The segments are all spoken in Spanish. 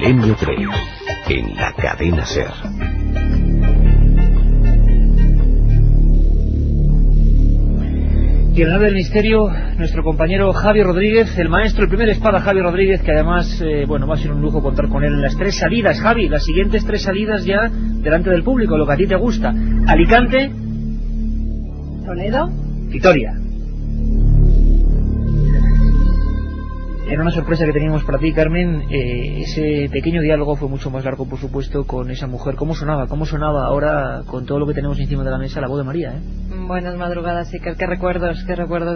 Milenio 3, en la cadena SER. Y en el del misterio, nuestro compañero Javi Rodríguez, el maestro, el primer espada Javi Rodríguez, que además, va a ser un lujo contar con él en las 3 salidas. Javi, las siguientes 3 salidas ya delante del público, lo que a ti te gusta. Alicante, Toledo, Vitoria. Era una sorpresa que teníamos para ti, Carmen. Ese pequeño diálogo fue mucho más largo, por supuesto, con esa mujer. ¿Cómo sonaba ahora, con todo lo que tenemos encima de la mesa, la voz de María, Buenas madrugadas, sí, qué recuerdos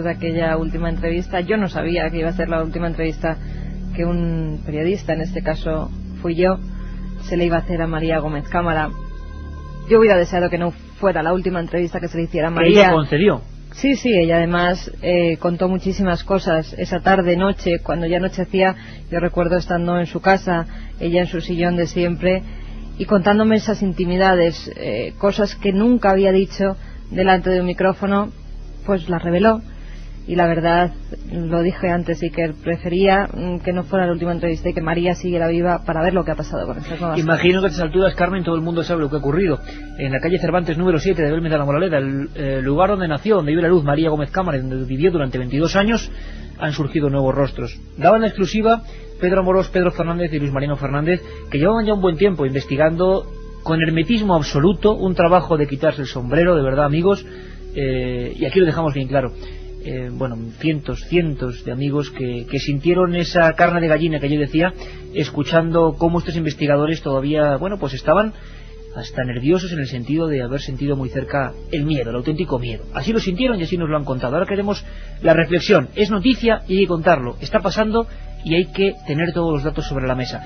de aquella última entrevista. Yo no sabía que iba a ser la última entrevista que un periodista, en este caso fui yo, se le iba a hacer a María Gómez Cámara. Yo hubiera deseado que no fuera la última entrevista que se le hiciera a María. Que ella concedió. Sí, ella además contó muchísimas cosas esa tarde, noche, cuando ya anochecía. Yo recuerdo estando en su casa, ella en su sillón de siempre, y contándome esas intimidades, cosas que nunca había dicho delante de un micrófono, pues las reveló. Y la verdad, lo dije antes, y que prefería que no fuera la última entrevista y que María siguiera viva para ver lo que ha pasado con estas nuevas. Imagino que a estas alturas, Carmen, todo el mundo sabe lo que ha ocurrido. En la calle Cervantes número 7 de Belmez de la Moraleda, el lugar donde nació, donde vive la luz María Gómez Cámara, donde vivió durante 22 años, han surgido nuevos rostros. Daban la exclusiva Pedro Amorós, Pedro Fernández y Luis Mariano Fernández, que llevaban ya un buen tiempo investigando con hermetismo absoluto, un trabajo de quitarse el sombrero, de verdad, amigos, y aquí lo dejamos bien claro. Cientos de amigos que sintieron esa carne de gallina que yo decía, escuchando cómo estos investigadores todavía, estaban hasta nerviosos, en el sentido de haber sentido muy cerca el miedo, el auténtico miedo. Así lo sintieron y así nos lo han contado. Ahora queremos la reflexión. Es noticia y hay que contarlo. Está pasando y hay que tener todos los datos sobre la mesa.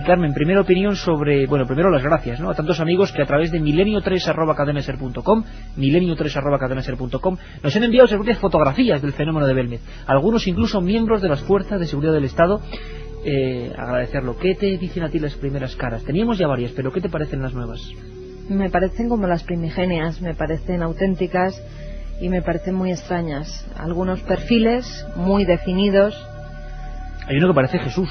Carmen, primera opinión sobre... primero las gracias, a tantos amigos que a través de milenio3@cadenaser.com, milenio3@cadenaser.com, nos han enviado sus propias fotografías del fenómeno de Belmez. Algunos incluso miembros de las fuerzas de seguridad del Estado. Agradecerlo. ¿Qué te dicen a ti las primeras caras? Teníamos ya varias, pero ¿qué te parecen las nuevas? Me parecen como las primigenias, me parecen auténticas y me parecen muy extrañas. Algunos perfiles muy definidos. Hay uno que parece Jesús.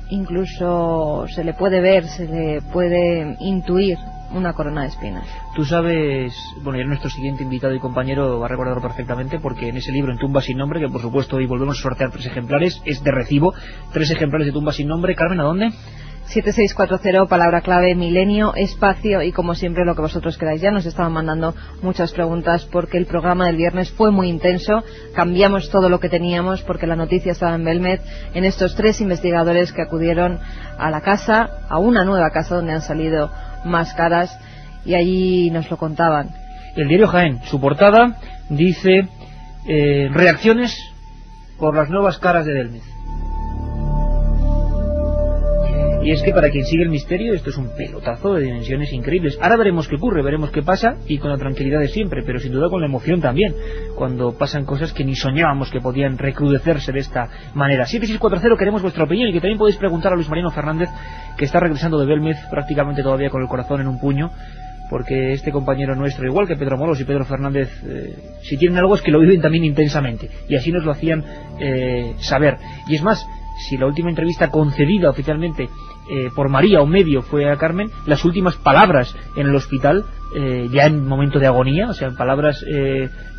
Incluso se le puede ver, se le puede intuir una corona de espinas. Tú sabes, ya nuestro siguiente invitado y compañero va a recordarlo perfectamente, porque en ese libro, En Tumba sin nombre, que por supuesto hoy volvemos a sortear 3 ejemplares, es de recibo, 3 ejemplares de Tumba sin nombre. Carmen, ¿a dónde? 7640, palabra clave, milenio, espacio, y como siempre lo que vosotros queráis. Ya nos estaban mandando muchas preguntas porque el programa del viernes fue muy intenso, cambiamos todo lo que teníamos porque la noticia estaba en Belmez, en estos 3 investigadores que acudieron a la casa, a una nueva casa donde han salido más caras, y allí nos lo contaban. El diario Jaén, su portada dice reacciones por las nuevas caras de Belmez. Y es que para quien sigue el misterio esto es un pelotazo de dimensiones increíbles. Ahora veremos qué ocurre, veremos qué pasa, y con la tranquilidad de siempre, pero sin duda con la emoción también, cuando pasan cosas que ni soñábamos que podían recrudecerse de esta manera. 7640, queremos vuestra opinión, y que también podéis preguntar a Luis Mariano Fernández, que está regresando de Belmez prácticamente todavía con el corazón en un puño, porque este compañero nuestro, igual que Pedro Amorós y Pedro Fernández, si tienen algo es que lo viven también intensamente, y así nos lo hacían saber. Y es más, si la última entrevista concedida oficialmente por María o medio fue a Carmen, las últimas palabras en el hospital, ya en momento de agonía, o sea, en palabras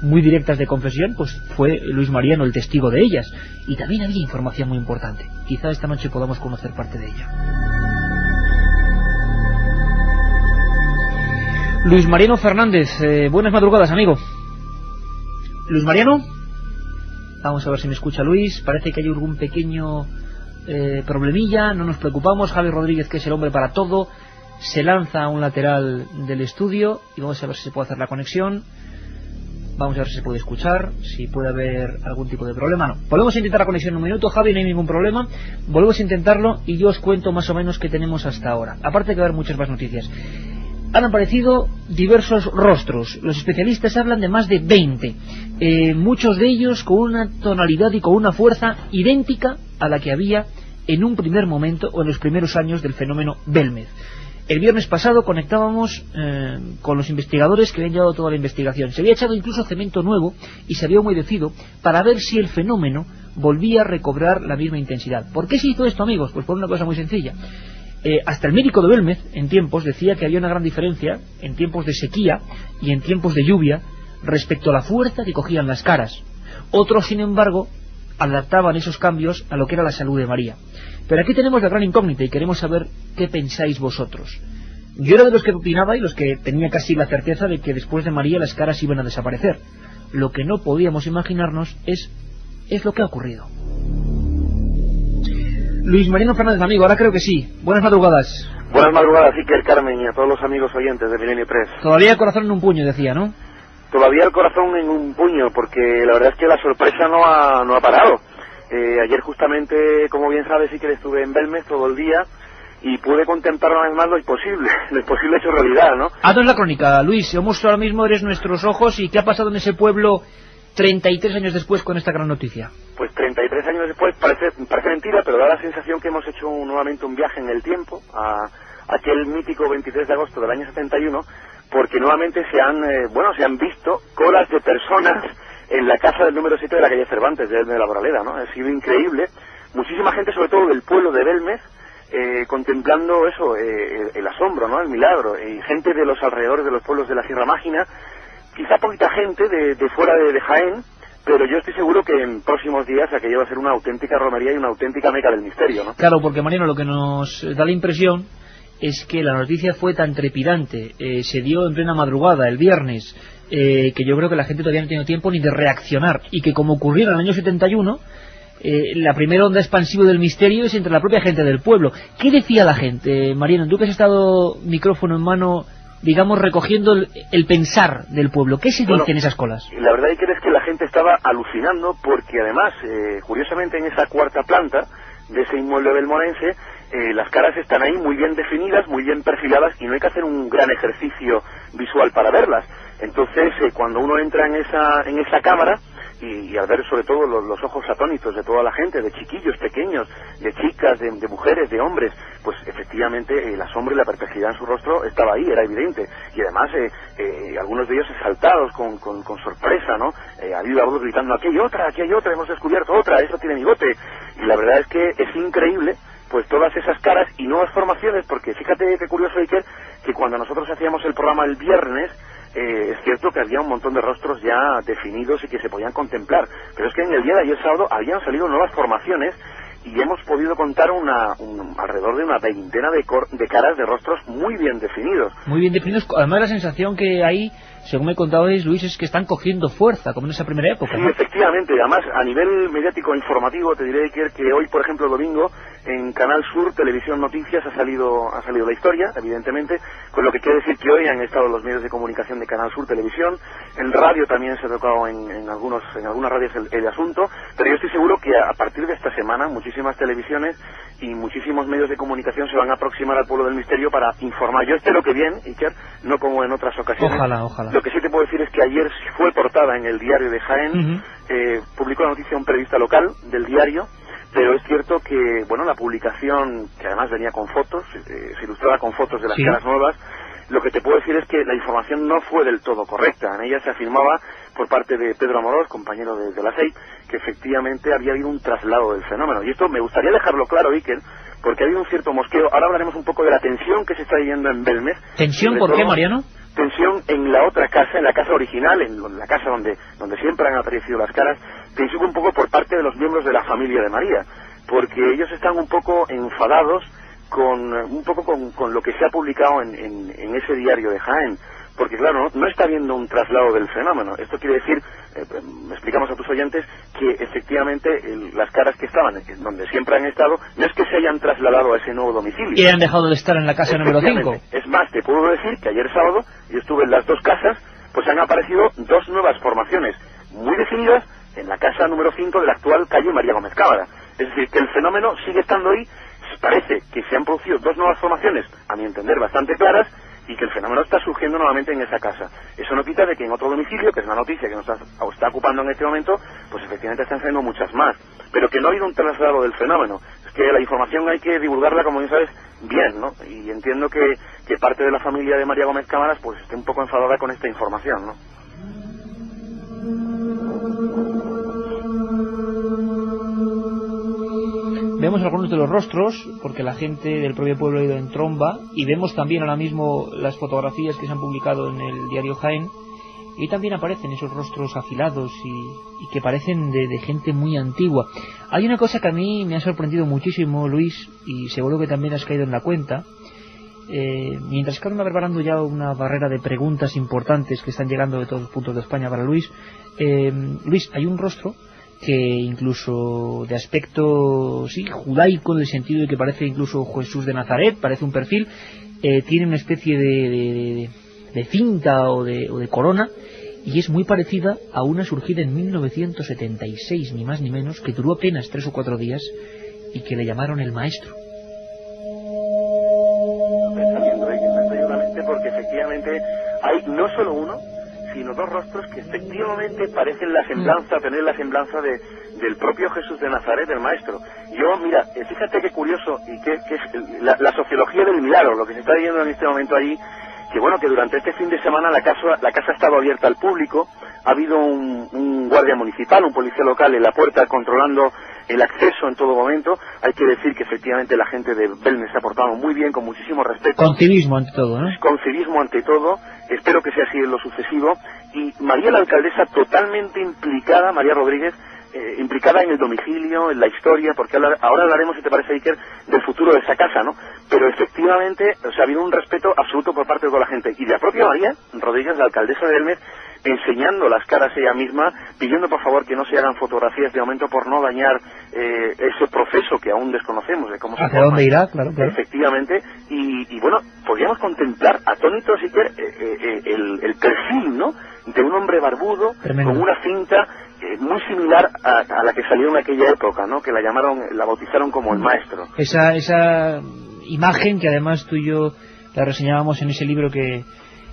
muy directas de confesión, pues fue Luis Mariano el testigo de ellas. Y también había información muy importante. Quizá esta noche podamos conocer parte de ella. Luis Mariano Fernández, buenas madrugadas, amigo. Luis Mariano, vamos a ver si me escucha Luis. Parece que hay algún pequeño problemilla, no nos preocupamos. Javi Rodríguez, que es el hombre para todo, se lanza a un lateral del estudio y vamos a ver si se puede hacer la conexión. Vamos a ver si se puede escuchar, si puede haber algún tipo de problema. No, volvemos a intentar la conexión en un minuto, Javi, no hay ningún problema. Volvemos a intentarlo y yo os cuento más o menos qué tenemos hasta ahora. Aparte de que va a haber muchas más noticias. Han aparecido diversos rostros. Los especialistas hablan de más de 20. Muchos de ellos con una tonalidad y con una fuerza idéntica a la que había en un primer momento o en los primeros años del fenómeno Belmez. El viernes pasado conectábamos con los investigadores que habían llevado toda la investigación. Se había echado incluso cemento nuevo y se había humedecido para ver si el fenómeno volvía a recobrar la misma intensidad. ¿Por qué se hizo esto, amigos? Pues por una cosa muy sencilla. hasta el médico de Belmez, en tiempos, decía que había una gran diferencia en tiempos de sequía y en tiempos de lluvia respecto a la fuerza que cogían las caras. Otros, sin embargo, adaptaban esos cambios a lo que era la salud de María. Pero aquí tenemos la gran incógnita y queremos saber qué pensáis vosotros. Yo era de los que opinaba y los que tenía casi la certeza de que después de María las caras iban a desaparecer. Lo que no podíamos imaginarnos es lo que ha ocurrido. Luis Mariano Fernández, amigo, ahora creo que sí. Buenas madrugadas. Buenas madrugadas, Iker, Carmen, y a todos los amigos oyentes de Milenio 3. Todavía el corazón en un puño, decía, ¿no? Todavía el corazón en un puño, porque la verdad es que la sorpresa no ha parado. Ayer justamente, como bien sabes, Iker, estuve en Belmez todo el día y pude contemplar una vez más lo imposible hecho realidad, ¿no? Haznos la crónica, Luis. Somos ahora mismo, eres nuestros ojos, y ¿qué ha pasado en ese pueblo 33 años después con esta gran noticia? Pues 33 años después parece mentira, pero da la sensación que hemos hecho nuevamente un viaje en el tiempo a aquel mítico 23 de agosto del año 71, porque nuevamente se han visto colas de personas en la casa del número 7 de la calle Cervantes de Belmez de la Moraleda, ¿no? Ha sido increíble. Muchísima gente, sobre todo del pueblo de Belmez, contemplando eso, el asombro, ¿no? El milagro, y gente de los alrededores de los pueblos de la Sierra Mágina, quizá poquita gente de fuera de Jaén, pero yo estoy seguro que en próximos días aquello va a ser una auténtica romería y una auténtica meca del misterio, ¿no? Claro, porque Mariano, lo que nos da la impresión es que la noticia fue tan trepidante, se dio en plena madrugada, el viernes, que yo creo que la gente todavía no ha tenido tiempo ni de reaccionar, y que como ocurrió en el año 71, la primera onda expansiva del misterio es entre la propia gente del pueblo. ¿Qué decía la gente, Mariano? Tú que has estado micrófono en mano, digamos, recogiendo el pensar del pueblo. ¿Qué se dice en esas colas? La verdad es que la gente estaba alucinando, porque además, curiosamente, en esa cuarta planta de ese inmueble belmonense, las caras están ahí muy bien definidas, muy bien perfiladas, y no hay que hacer un gran ejercicio visual para verlas. Entonces, cuando uno entra en esa cámara, y al ver sobre todo los ojos atónitos de toda la gente, de chiquillos pequeños, de chicas, de mujeres, de hombres, pues efectivamente el asombro y la perplejidad en su rostro estaba ahí, era evidente. Y además algunos de ellos exaltados con sorpresa, ¿no? Ha habido algunos gritando, aquí hay otra, hemos descubierto otra, eso tiene bigote. Y la verdad es que es increíble, pues todas esas caras y nuevas formaciones, porque fíjate qué curioso, Iker, que cuando nosotros hacíamos el programa el viernes, es cierto que había un montón de rostros ya definidos y que se podían contemplar, pero es que en el día de ayer sábado habían salido nuevas formaciones y hemos podido contar alrededor de una veintena de caras de rostros muy bien definidos. Muy bien definidos. Además, la sensación que hay, según me contabais, Luis, es que están cogiendo fuerza, como en esa primera época, ¿no? Sí, efectivamente. Además, a nivel mediático informativo, te diré que hoy, por ejemplo, domingo, en Canal Sur Televisión Noticias ha salido la historia, evidentemente, con lo que quiere decir que hoy han estado los medios de comunicación de Canal Sur Televisión, en radio también se ha tocado en algunas radios el asunto, pero yo estoy seguro que a partir de esta semana muchísimas televisiones y muchísimos medios de comunicación se van a aproximar al pueblo del misterio para informar. Yo espero que bien, Iker, no como en otras ocasiones. Ojalá. Lo que sí te puedo decir es que ayer fue portada en el diario de Jaén, publicó la noticia un periodista local del diario, pero es cierto que, bueno, la publicación, que además venía con fotos, se ilustraba con fotos de las caras nuevas, lo que te puedo decir es que la información no fue del todo correcta. En ella se afirmaba, por parte de Pedro Amorós, compañero de la SEI, que efectivamente había habido un traslado del fenómeno. Y esto me gustaría dejarlo claro, Iker, porque ha habido un cierto mosqueo. Ahora hablaremos un poco de la tensión que se está viviendo en Belmez. ¿Tensión por qué, Mariano? Tensión en la otra casa, en la casa original, en la casa donde siempre han aparecido las caras. Tensión un poco por parte de los miembros de la familia de María, porque ellos están un poco enfadados con lo que se ha publicado en ese diario de Jaén, porque claro, no está habiendo un traslado del fenómeno. Esto quiere decir, explicamos a tus oyentes, que efectivamente las caras que estaban donde siempre han estado, no es que se hayan trasladado a ese nuevo domicilio. Y han dejado de estar en la casa número 5. Es más, te puedo decir que ayer sábado yo estuve en las dos casas, pues han aparecido dos nuevas formaciones muy definidas en la casa número 5 de la actual calle María Gómez Cámara. Es decir, que el fenómeno sigue estando ahí. Parece que se han producido dos nuevas formaciones, a mi entender, bastante claras, y que el fenómeno está surgiendo nuevamente en esa casa. Eso no quita de que en otro domicilio, que es una noticia que nos está ocupando en este momento, pues efectivamente están saliendo muchas más. Pero que no ha habido un traslado del fenómeno. Es que la información hay que divulgarla, como bien sabes, bien, ¿no? Y entiendo que parte de la familia de María Gómez Cámaras pues esté un poco enfadada con esta información, ¿no? vemos algunos de los rostros, porque la gente del propio pueblo ha ido en tromba, y vemos también ahora mismo las fotografías que se han publicado en el diario Jaén, y también aparecen esos rostros afilados y que parecen de gente muy antigua. Hay una cosa que a mí me ha sorprendido muchísimo, Luis, y seguro que también has caído en la cuenta. Mientras que ahora preparando ya una barrera de preguntas importantes que están llegando de todos los puntos de España para Luis, Luis, hay un rostro que incluso de aspecto judaico, en el sentido de que parece incluso Jesús de Nazaret, parece un perfil, tiene una especie de cinta o de corona, y es muy parecida a una surgida en 1976, ni más ni menos, que duró apenas 3 o 4 días y que le llamaron el Maestro. Porque efectivamente hay no solo uno, sino 2 rostros que efectivamente parecen tener la semblanza del propio Jesús de Nazaret, del Maestro. Yo, mira, fíjate qué curioso y que es la sociología del milagro, lo que se está viendo en este momento allí, que bueno, que durante este fin de semana la casa ha estado abierta al público, ha habido un guardia municipal, un policía local en la puerta controlando el acceso en todo momento. Hay que decir que efectivamente la gente de Belmez se ha portado muy bien, con muchísimo respeto. Con civismo ante todo, ¿no? Con civismo ante todo, espero que sea así en lo sucesivo. Y María la alcaldesa totalmente implicada, María Rodríguez, implicada en el domicilio, en la historia, porque ahora hablaremos, si te parece, Iker, del futuro de esa casa, ¿no? Pero efectivamente, ha habido un respeto absoluto por parte de toda la gente. Y la propia María Rodríguez, la alcaldesa de Belmez, enseñando las caras ella misma, pidiendo por favor que no se hagan fotografías de momento por no dañar ese proceso que aún desconocemos de cómo se ¿hacia dónde irá? Claro. Efectivamente, y bueno, podríamos contemplar atónitos, Iker, el perfil, ¿no?, de un hombre barbudo, tremendo, con una cinta muy similar a la que salió en aquella época, ¿no?, que la bautizaron como el Maestro. Esa imagen que además tú y yo la reseñábamos en ese libro que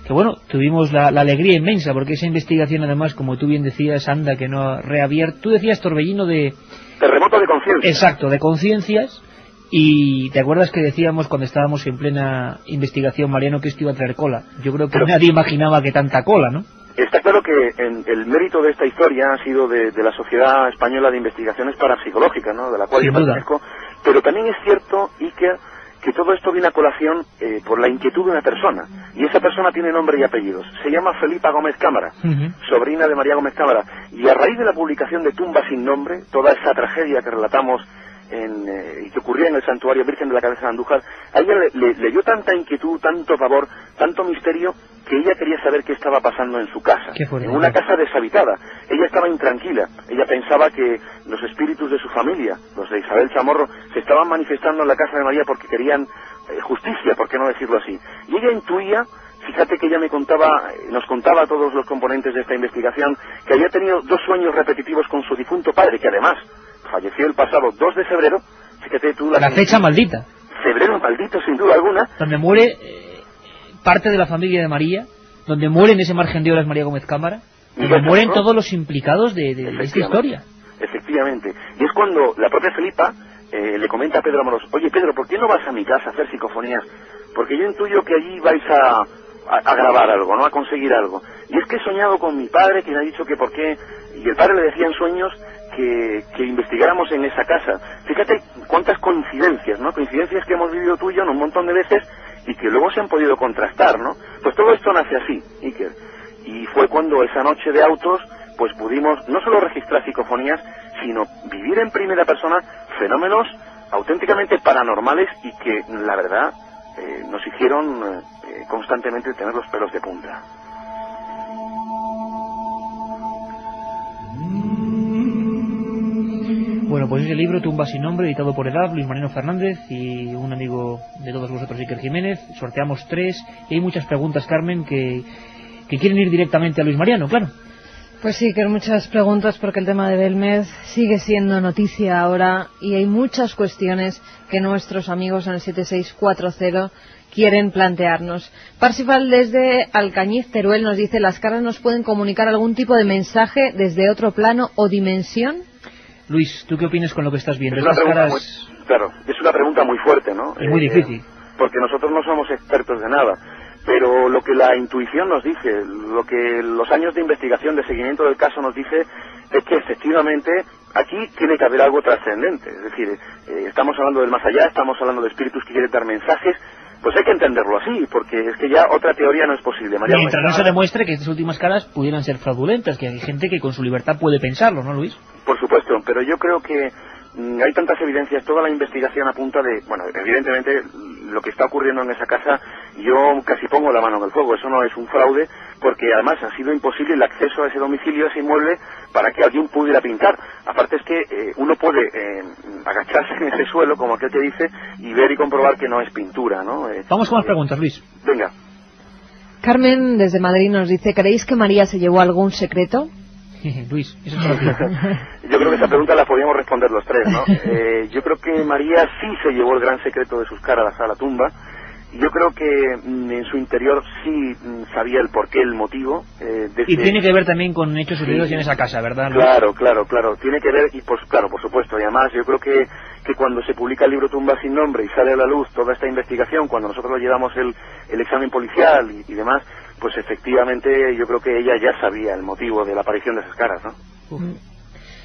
bueno, tuvimos la alegría inmensa, porque esa investigación además, como tú bien decías, anda que no ha reabierto. Tú decías torbellino de... terremoto de conciencia. Exacto, de conciencias. Y te acuerdas que decíamos cuando estábamos en plena investigación, Mariano, que esto iba a traer cola. Yo creo que nadie imaginaba que tanta cola, ¿no? Está claro que el mérito de esta historia ha sido de la Sociedad Española de Investigaciones Parapsicológicas, ¿no?, de la cual yo pertenezco, pero también es cierto, Iker, que todo esto viene a colación por la inquietud de una persona, y esa persona tiene nombre y apellidos. Se llama Felipa Gómez Cámara, sobrina de María Gómez Cámara, y a raíz de la publicación de Tumba sin nombre, toda esa tragedia que relatamos y que ocurría en el Santuario Virgen de la Cabeza de Andújar, a ella le dio tanta inquietud, tanto pavor, tanto misterio, que ella quería saber qué estaba pasando en su casa, en una casa deshabitada. Ella estaba intranquila, ella pensaba que los espíritus de su familia, los de Isabel Chamorro, se estaban manifestando en la casa de María porque querían justicia, por qué no decirlo así. Y ella intuía, fíjate que ella nos contaba a todos los componentes de esta investigación, que había tenido 2 sueños repetitivos con su difunto padre, que además falleció el pasado 2 de febrero, fíjate tú... La fecha maldita. Febrero maldito, sin duda alguna. Donde muere parte de la familia de María, donde muere en ese margen de horas María Gómez Cámara, donde mueren todos los implicados de esta historia. Efectivamente. Y es cuando la propia Felipa le comenta a Pedro Amorós: oye, Pedro, ¿por qué no vas a mi casa a hacer psicofonías? Porque yo intuyo que allí vais a grabar algo, ¿no?, a conseguir algo. Y es que he soñado con mi padre, que me ha dicho que por qué, y el padre le decía en sueños que investigáramos en esa casa. Fíjate cuántas coincidencias, ¿no?, coincidencias que hemos vivido tú y yo un montón de veces y que luego se han podido contrastar, ¿no? Pues todo esto nace así, Iker. Y fue cuando esa noche de autos, pues pudimos no solo registrar psicofonías, sino vivir en primera persona fenómenos auténticamente paranormales y que, la verdad, nos hicieron constantemente tener los pelos de punta. Bueno, pues ese libro, Tumba sin nombre, editado por EDAP, Luis Mariano Fernández y un amigo de todos vosotros, Iker Jiménez. Sorteamos 3 y hay muchas preguntas, Carmen, que quieren ir directamente a Luis Mariano, claro. Pues sí, que hay muchas preguntas porque el tema de Belmez sigue siendo noticia ahora y hay muchas cuestiones que nuestros amigos en el 7640 quieren plantearnos. Parsifal desde Alcañiz, Teruel, nos dice: ¿las caras nos pueden comunicar algún tipo de mensaje desde otro plano o dimensión? Luis, ¿tú qué opinas con lo que estás viendo? Es una pregunta muy fuerte, ¿no? Es muy difícil. Porque nosotros no somos expertos de nada. Pero lo que la intuición nos dice, lo que los años de investigación, de seguimiento del caso nos dice, es que efectivamente aquí tiene que haber algo trascendente, es decir, estamos hablando del más allá, estamos hablando de espíritus que quieren dar mensajes, pues hay que entenderlo así, porque es que ya otra teoría no es posible. Mientras no se demuestre que estas últimas caras pudieran ser fraudulentas, que hay gente que con su libertad puede pensarlo, ¿no, Luis? Por supuesto, pero yo creo que hay tantas evidencias, toda la investigación apunta de, bueno, evidentemente lo que está ocurriendo en esa casa, yo casi pongo la mano en el fuego, eso no es un fraude, porque además ha sido imposible el acceso a ese domicilio, a ese inmueble, para que alguien pudiera pintar. Aparte es que uno puede agacharse en ese suelo, como aquel que dice, y ver y comprobar que no es pintura, ¿no? Vamos con las preguntas, Luis. Venga. Carmen, desde Madrid, nos dice, ¿creéis que María se llevó algún secreto? Luis, eso es para ti. Yo creo que esa pregunta la podíamos responder los tres, ¿no? Yo creo que María sí se llevó el gran secreto de sus caras a la tumba. Yo creo que en su interior sí sabía el porqué, el motivo. Y tiene que ver también con hechos sucedidos en esa casa, ¿verdad, Luis? Claro. Tiene que ver, y pues claro, por supuesto. Y además yo creo que cuando se publica el libro Tumba sin nombre y sale a la luz toda esta investigación, cuando nosotros le llevamos el examen policial y demás, pues efectivamente yo creo que ella ya sabía el motivo de la aparición de esas caras, ¿no?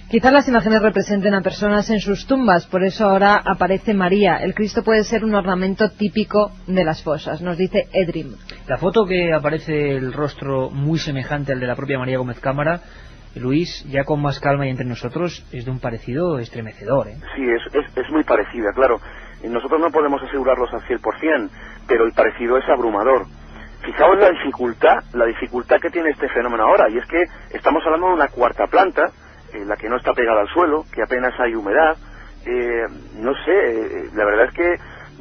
Quizás las imágenes representen a personas en sus tumbas, por eso ahora aparece María. El Cristo puede ser un ornamento típico de las fosas, nos dice Edrim. La foto que aparece el rostro muy semejante al de la propia María Gómez Cámara, Luis, ya con más calma y entre nosotros, es de un parecido estremecedor, ¿eh? Sí, es muy parecida, claro. Nosotros no podemos asegurarlos al 100%, pero el parecido es abrumador. Fijaos la dificultad que tiene este fenómeno ahora, y es que estamos hablando de una cuarta planta, la que no está pegada al suelo, que apenas hay humedad, no sé, la verdad es que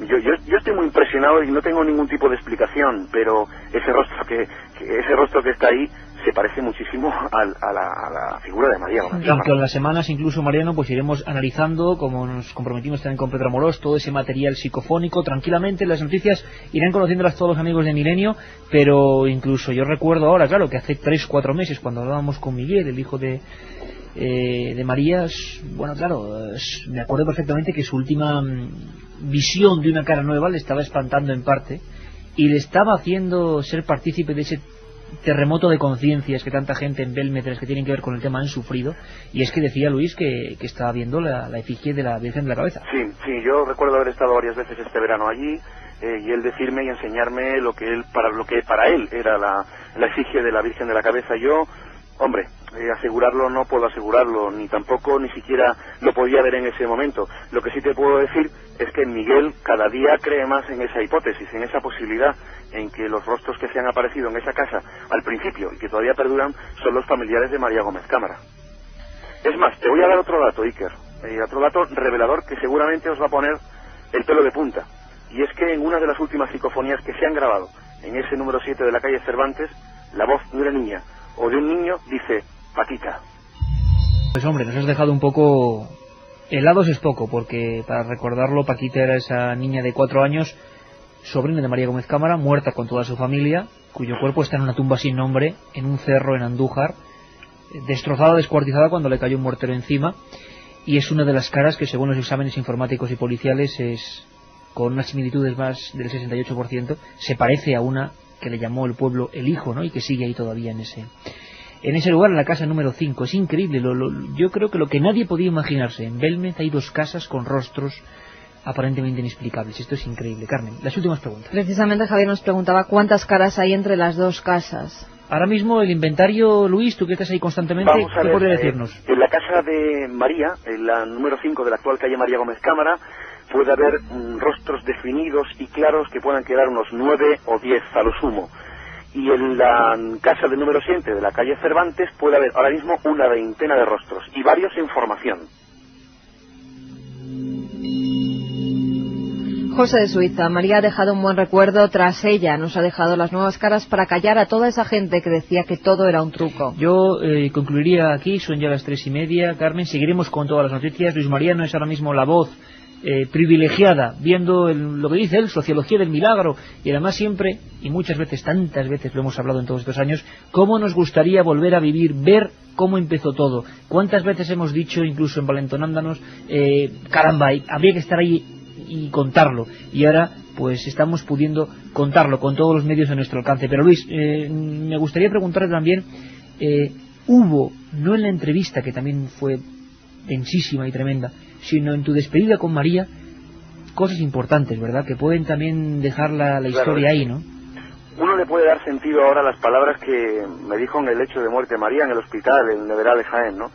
yo estoy muy impresionado y no tengo ningún tipo de explicación, pero ese rostro que está ahí se parece muchísimo a la figura de María Gómez Cámara. Y con las semanas, incluso, Mariano, pues iremos analizando, como nos comprometimos también con Pedro Amorós, todo ese material psicofónico tranquilamente. Las noticias irán conociéndolas todos los amigos de Milenio, pero incluso yo recuerdo ahora, claro, que hace 3-4 meses, cuando hablábamos con Miguel, el hijo de María, bueno, claro, me acuerdo perfectamente que su última visión de una cara nueva le estaba espantando en parte y le estaba haciendo ser partícipe de ese terremoto de conciencias que tanta gente en Belmetres que tienen que ver con el tema han sufrido, y es que decía Luis que estaba viendo la efigie de la Virgen de la Cabeza. Sí, yo recuerdo haber estado varias veces este verano allí, y él decirme y enseñarme lo que para él era la efigie de la Virgen de la Cabeza. Yo, hombre, asegurarlo no puedo asegurarlo, ni siquiera lo podía ver en ese momento. Lo que sí te puedo decir es que Miguel cada día cree más en esa hipótesis, en esa posibilidad, en que los rostros que se han aparecido en esa casa al principio y que todavía perduran son los familiares de María Gómez Cámara. Es más, te voy a dar otro dato, Iker, otro dato revelador que seguramente os va a poner el pelo de punta, y es que en una de las últimas psicofonías que se han grabado en ese número 7 de la calle Cervantes, la voz de una niña o de un niño dice: Paquita. Pues hombre, nos has dejado un poco helados, es poco, porque para recordarlo, Paquita era esa niña de 4 años, sobrina de María Gómez Cámara, muerta con toda su familia, cuyo cuerpo está en una tumba sin nombre, en un cerro en Andújar, destrozada, descuartizada cuando le cayó un mortero encima, y es una de las caras que, según los exámenes informáticos y policiales, es con unas similitudes más del 68%, se parece a una que le llamó el pueblo El Hijo, ¿no? Y que sigue ahí todavía en ese lugar, en la casa número 5. Es increíble, yo creo que lo que nadie podía imaginarse. En Belmez hay 2 casas con rostros aparentemente inexplicables. Esto es increíble. Carmen, las últimas preguntas. Precisamente Javier nos preguntaba cuántas caras hay entre las 2 casas. Ahora mismo el inventario, Luis, tú que estás ahí constantemente, ¿qué podría decirnos? En la casa de María, en la número 5 de la actual calle María Gómez Cámara, puede haber rostros definidos y claros que puedan quedar unos 9 o 10 a lo sumo. Y en la casa del número 7 de la calle Cervantes puede haber ahora mismo una veintena de rostros y varios en formación. José de Suiza, María ha dejado un buen recuerdo tras ella, nos ha dejado las nuevas caras para callar a toda esa gente que decía que todo era un truco. Yo concluiría aquí, son ya las 3:30, Carmen, seguiremos con todas las noticias. Luis Mariano es ahora mismo la voz privilegiada, viendo lo que dice él, sociología del milagro, y además siempre, y muchas veces, tantas veces lo hemos hablado en todos estos años, cómo nos gustaría volver a vivir, ver cómo empezó todo. Cuántas veces hemos dicho, incluso envalentonándonos, caramba, habría que estar ahí y contarlo, y ahora pues estamos pudiendo contarlo con todos los medios a nuestro alcance. Pero Luis, me gustaría preguntarle también, hubo, no en la entrevista, que también fue densísima y tremenda, sino en tu despedida con María, cosas importantes, ¿verdad? Que pueden también dejar la historia ahí, ¿no? Uno le puede dar sentido ahora a las palabras que me dijo en el lecho de muerte María en el hospital, en el Neveral de Jaén, ¿no?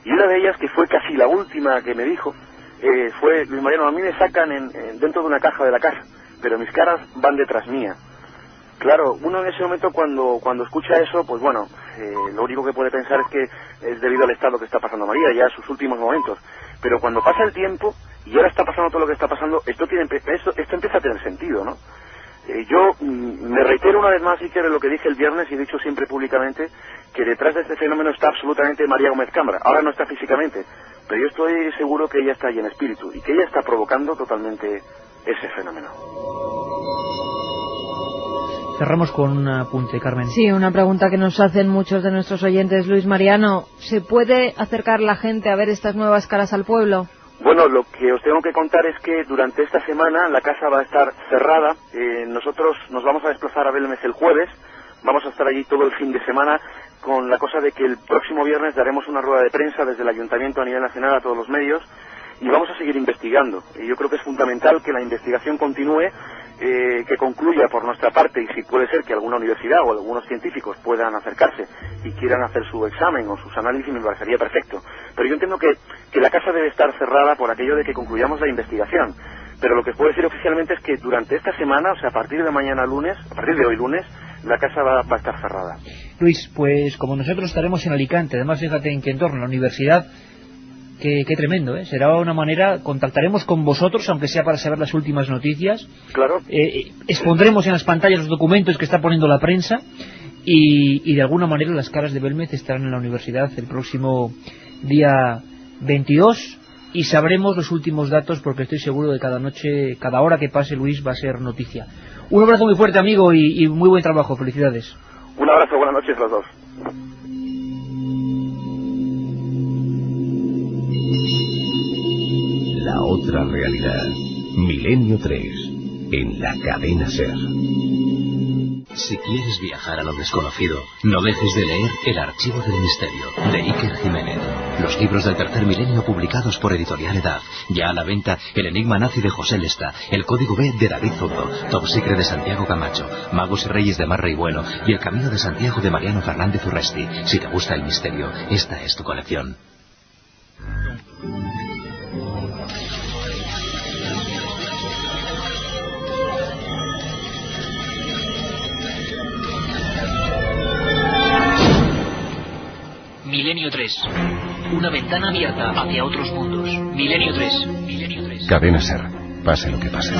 Y una de ellas, que fue casi la última que me dijo, fue: Luis Mariano, a mí me sacan dentro de una caja de la casa, pero mis caras van detrás mía. Claro, uno en ese momento cuando escucha eso, pues bueno, lo único que puede pensar es que es debido al estado que está pasando María, ya sus últimos momentos. Pero cuando pasa el tiempo, y ahora está pasando todo lo que está pasando, esto empieza a tener sentido, ¿no? Yo me reitero una vez más, Iker, en lo que dije el viernes y he dicho siempre públicamente, que detrás de este fenómeno está absolutamente María Gómez Cambra. Ahora no está físicamente, pero yo estoy seguro que ella está ahí en espíritu y que ella está provocando totalmente ese fenómeno. Cerramos con un apunte, Carmen. Sí, una pregunta que nos hacen muchos de nuestros oyentes, Luis Mariano. ¿Se puede acercar la gente a ver estas nuevas caras al pueblo? Bueno, lo que os tengo que contar es que durante esta semana la casa va a estar cerrada. Nosotros nos vamos a desplazar a Belmez el jueves. Vamos a estar allí todo el fin de semana, con la cosa de que el próximo viernes daremos una rueda de prensa desde el Ayuntamiento a nivel nacional a todos los medios y vamos a seguir investigando. Y yo creo que es fundamental que la investigación continúe, que concluya por nuestra parte, y si puede ser que alguna universidad o algunos científicos puedan acercarse y quieran hacer su examen o sus análisis, me parecería perfecto. Pero yo entiendo que la casa debe estar cerrada por aquello de que concluyamos la investigación. Pero lo que puedo decir oficialmente es que durante esta semana, o sea, a partir de mañana lunes, a partir de hoy lunes, la casa va a estar cerrada. Luis, pues como nosotros estaremos en Alicante, además fíjate en qué entorno, la universidad, qué tremendo, ¿eh? Será una manera, contactaremos con vosotros, aunque sea para saber las últimas noticias. Claro. Expondremos en las pantallas los documentos que está poniendo la prensa y de alguna manera las caras de Belmez estarán en la universidad el próximo día 22 y sabremos los últimos datos, porque estoy seguro de cada noche, cada hora que pase, Luis, va a ser noticia. Un abrazo muy fuerte, amigo, y muy buen trabajo. Felicidades. Un abrazo, buenas noches los dos. La otra realidad. Milenio 3. En la cadena SER. Si quieres viajar a lo desconocido, no dejes de leer El Archivo del Misterio, de Iker Jiménez. Los libros del tercer milenio publicados por Editorial Edad. Ya a la venta El Enigma Nazi de José Lesta, El Código B de David Zurdo, Top Secret de Santiago Camacho, Magos y Reyes de Marra y Bueno y El Camino de Santiago de Mariano Fernández Urresti. Si te gusta el misterio, esta es tu colección. Milenio 3. Una ventana abierta hacia otros mundos. Milenio 3. Milenio 3. Cadena SER. Pase lo que pase.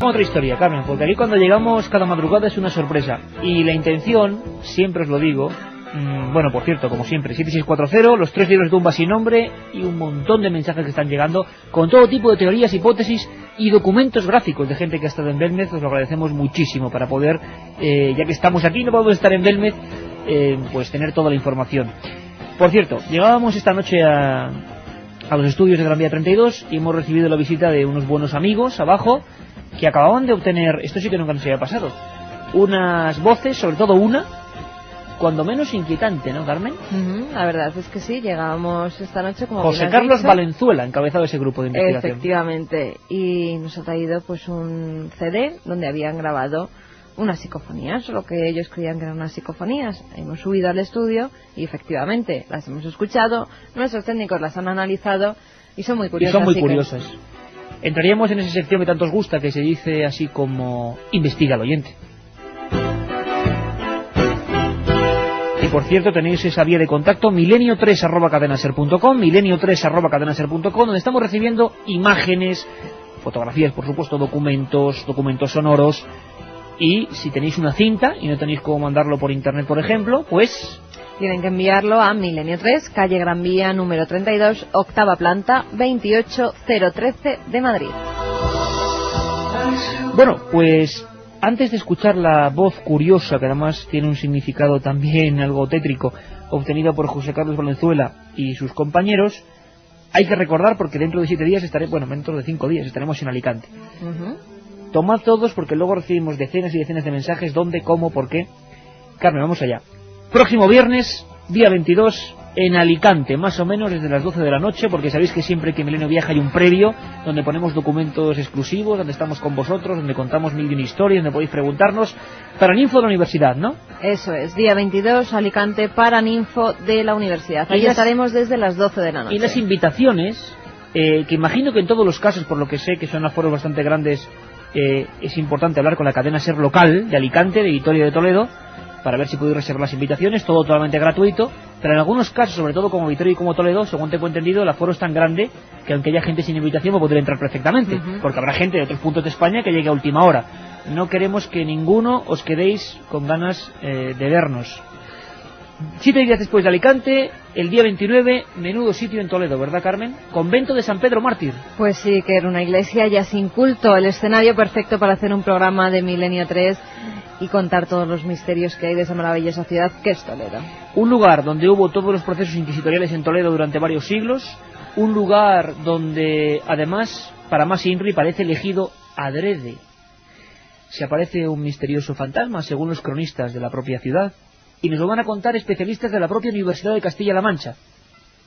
Otra historia, Carmen, porque aquí cuando llegamos cada madrugada es una sorpresa. Y la intención, siempre os lo digo, bueno, por cierto, como siempre, 7640, los 3 libros de Tumba sin nombre y un montón de mensajes que están llegando con todo tipo de teorías, hipótesis y documentos gráficos de gente que ha estado en Belmez. Os lo agradecemos muchísimo para poder, ya que estamos aquí, no podemos estar en Belmez, pues tener toda la información. Por cierto, llegábamos esta noche a los estudios de Gran Vía 32 y hemos recibido la visita de unos buenos amigos abajo que acababan de obtener, esto sí que nunca nos había pasado, unas voces, sobre todo una, cuando menos inquietante, ¿no, Carmen? La verdad es que sí, llegábamos esta noche como José Carlos Valenzuela encabezado ese grupo de investigación. Efectivamente, y nos ha traído pues un CD donde habían grabado unas psicofonías, lo que ellos creían que eran unas psicofonías. Hemos subido al estudio y efectivamente las hemos escuchado, nuestros técnicos las han analizado y son muy curiosas. Y son muy curiosas. Entraríamos en esa sección que tanto os gusta, que se dice así como investiga al oyente. Y por cierto, tenéis esa vía de contacto, milenio3@cadenaser.com, milenio3@cadenaser.com, donde estamos recibiendo imágenes, fotografías, por supuesto, documentos sonoros. Y si tenéis una cinta y no tenéis cómo mandarlo por internet, por ejemplo, pues tienen que enviarlo a Milenio 3, calle Gran Vía, número 32, octava planta, 28013 de Madrid. Bueno, pues antes de escuchar la voz curiosa, que además tiene un significado también algo tétrico, obtenida por José Carlos Valenzuela y sus compañeros, hay que recordar, porque dentro de 7 días dentro de 5 días estaremos en Alicante. Tomad todos, porque luego recibimos decenas y decenas de mensajes, dónde, cómo, por qué. Carmen, vamos allá. Próximo viernes, día 22, en Alicante, más o menos desde las 12 de la noche, porque sabéis que siempre que Milenio viaja hay un previo donde ponemos documentos exclusivos, donde estamos con vosotros, donde contamos mil y una historias, donde podéis preguntarnos. Paraninfo de la universidad, ¿no? Eso es, día 22, Alicante, Paraninfo de la universidad. Ahí estaremos desde las 12 de la noche. Y las invitaciones, que imagino que en todos los casos, por lo que sé que son aforos bastante grandes, es importante hablar con la cadena SER local de Alicante, de Vitoria de Toledo, para ver si podéis reservar las invitaciones, todo totalmente gratuito, pero en algunos casos, sobre todo como Vitoria y como Toledo, según tengo entendido, el aforo es tan grande que aunque haya gente sin invitación va a poder entrar perfectamente, porque habrá gente de otros puntos de España que llegue a última hora. No queremos que ninguno os quedéis con ganas de vernos. 7 días después de Alicante, el día 29, menudo sitio en Toledo, ¿verdad, Carmen? Convento de San Pedro Mártir. Pues sí, que era una iglesia ya sin culto, el escenario perfecto para hacer un programa de Milenio 3 y contar todos los misterios que hay de esa maravillosa ciudad que es Toledo. Un lugar donde hubo todos los procesos inquisitoriales en Toledo durante varios siglos, un lugar donde, además, para más INRI, parece elegido adrede. Se aparece un misterioso fantasma, según los cronistas de la propia ciudad, y nos lo van a contar especialistas de la propia Universidad de Castilla-La Mancha,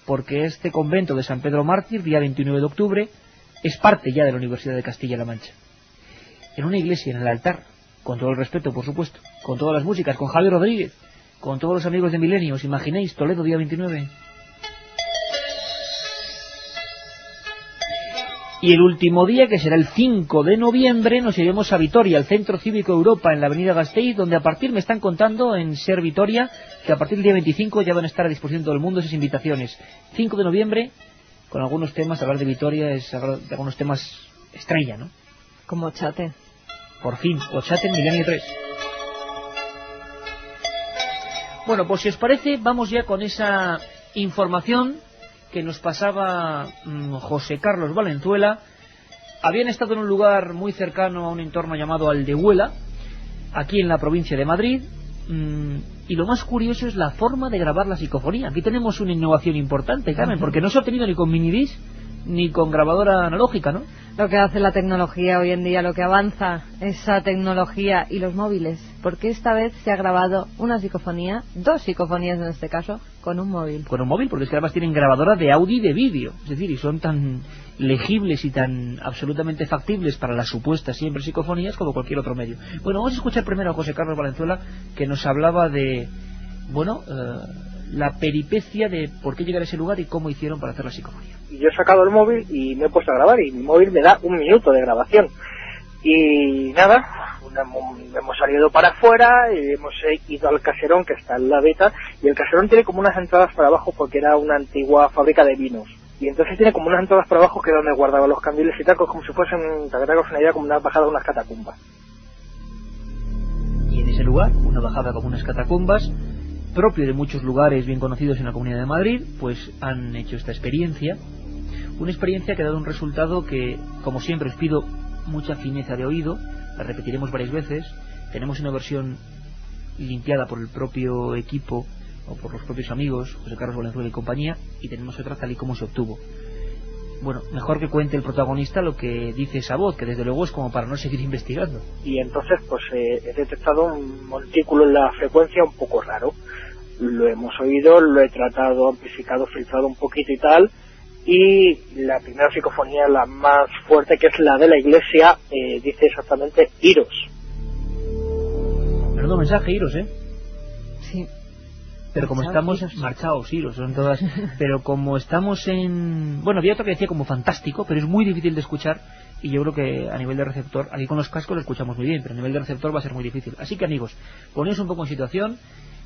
porque este convento de San Pedro Mártir, día 29 de octubre, es parte ya de la Universidad de Castilla-La Mancha. En una iglesia, en el altar, con todo el respeto, por supuesto, con todas las músicas, con Javi Rodríguez, con todos los amigos de Milenio, ¿os imagináis? Toledo, día 29. Y el último día, que será el 5 de noviembre, nos iremos a Vitoria, al Centro Cívico Europa, en la avenida Gasteiz, donde a partir, me están contando en Ser Vitoria, que a partir del día 25 ya van a estar a disposición de todo el mundo esas invitaciones. 5 de noviembre, con algunos temas, hablar de Vitoria es hablar de algunos temas estrella, ¿no? Como Chate. Por fin, o Chate en Milenio 3. Bueno, pues si os parece, vamos ya con esa información que nos pasaba José Carlos Valenzuela. Habían estado en un lugar muy cercano a un entorno llamado Aldehuela, aquí en la provincia de Madrid, y lo más curioso es la forma de grabar la psicofonía. Aquí tenemos una innovación importante, Carmen, porque no se ha obtenido ni con minidisc ni con grabadora analógica, ¿no? Lo que hace la tecnología hoy en día, lo que avanza esa tecnología y los móviles, porque esta vez se ha grabado una psicofonía, 2 psicofonías en este caso, con un móvil. Con un móvil, porque es que además tienen grabadora de audio y de vídeo, es decir, y son tan legibles y tan absolutamente factibles para las supuestas siempre psicofonías como cualquier otro medio. Bueno, vamos a escuchar primero a José Carlos Valenzuela, que nos hablaba de, la peripecia de por qué llegar a ese lugar y cómo hicieron para hacer la psicofonía. Y yo he sacado el móvil y me he puesto a grabar, y mi móvil me da 1 minuto de grabación. Y nada, hemos salido para afuera, y hemos ido al caserón que está en la veta, y el caserón tiene como unas entradas para abajo porque era una antigua fábrica de vinos. Y entonces tiene como unas entradas para abajo que es donde guardaba los candiles y tacos, como si fuesen, para que te hagas una idea, como una bajada de unas catacumbas. Y en ese lugar, una bajada como unas catacumbas, propio de muchos lugares bien conocidos en la Comunidad de Madrid, pues han hecho esta experiencia. Una experiencia que ha dado un resultado que, como siempre, os pido mucha fineza de oído, la repetiremos varias veces. Tenemos una versión limpiada por el propio equipo o por los propios amigos, José Carlos Valenzuela y compañía, y tenemos otra tal y como se obtuvo. Bueno, mejor que cuente el protagonista lo que dice esa voz, que desde luego es como para no seguir investigando. Y entonces pues he detectado un montículo en la frecuencia un poco raro. Lo hemos oído, lo he tratado, amplificado, filtrado un poquito y tal, y la primera psicofonía, la más fuerte, que es la de la iglesia, dice exactamente iros. Menudo mensaje, iros, ¿eh? Sí. Pero como estamos marchados, iros, son todas. Pero como estamos en... Bueno, había otro que decía como fantástico, pero es muy difícil de escuchar, y yo creo que a nivel de receptor, aquí con los cascos lo escuchamos muy bien, pero a nivel de receptor va a ser muy difícil. Así que, amigos, poneos un poco en situación.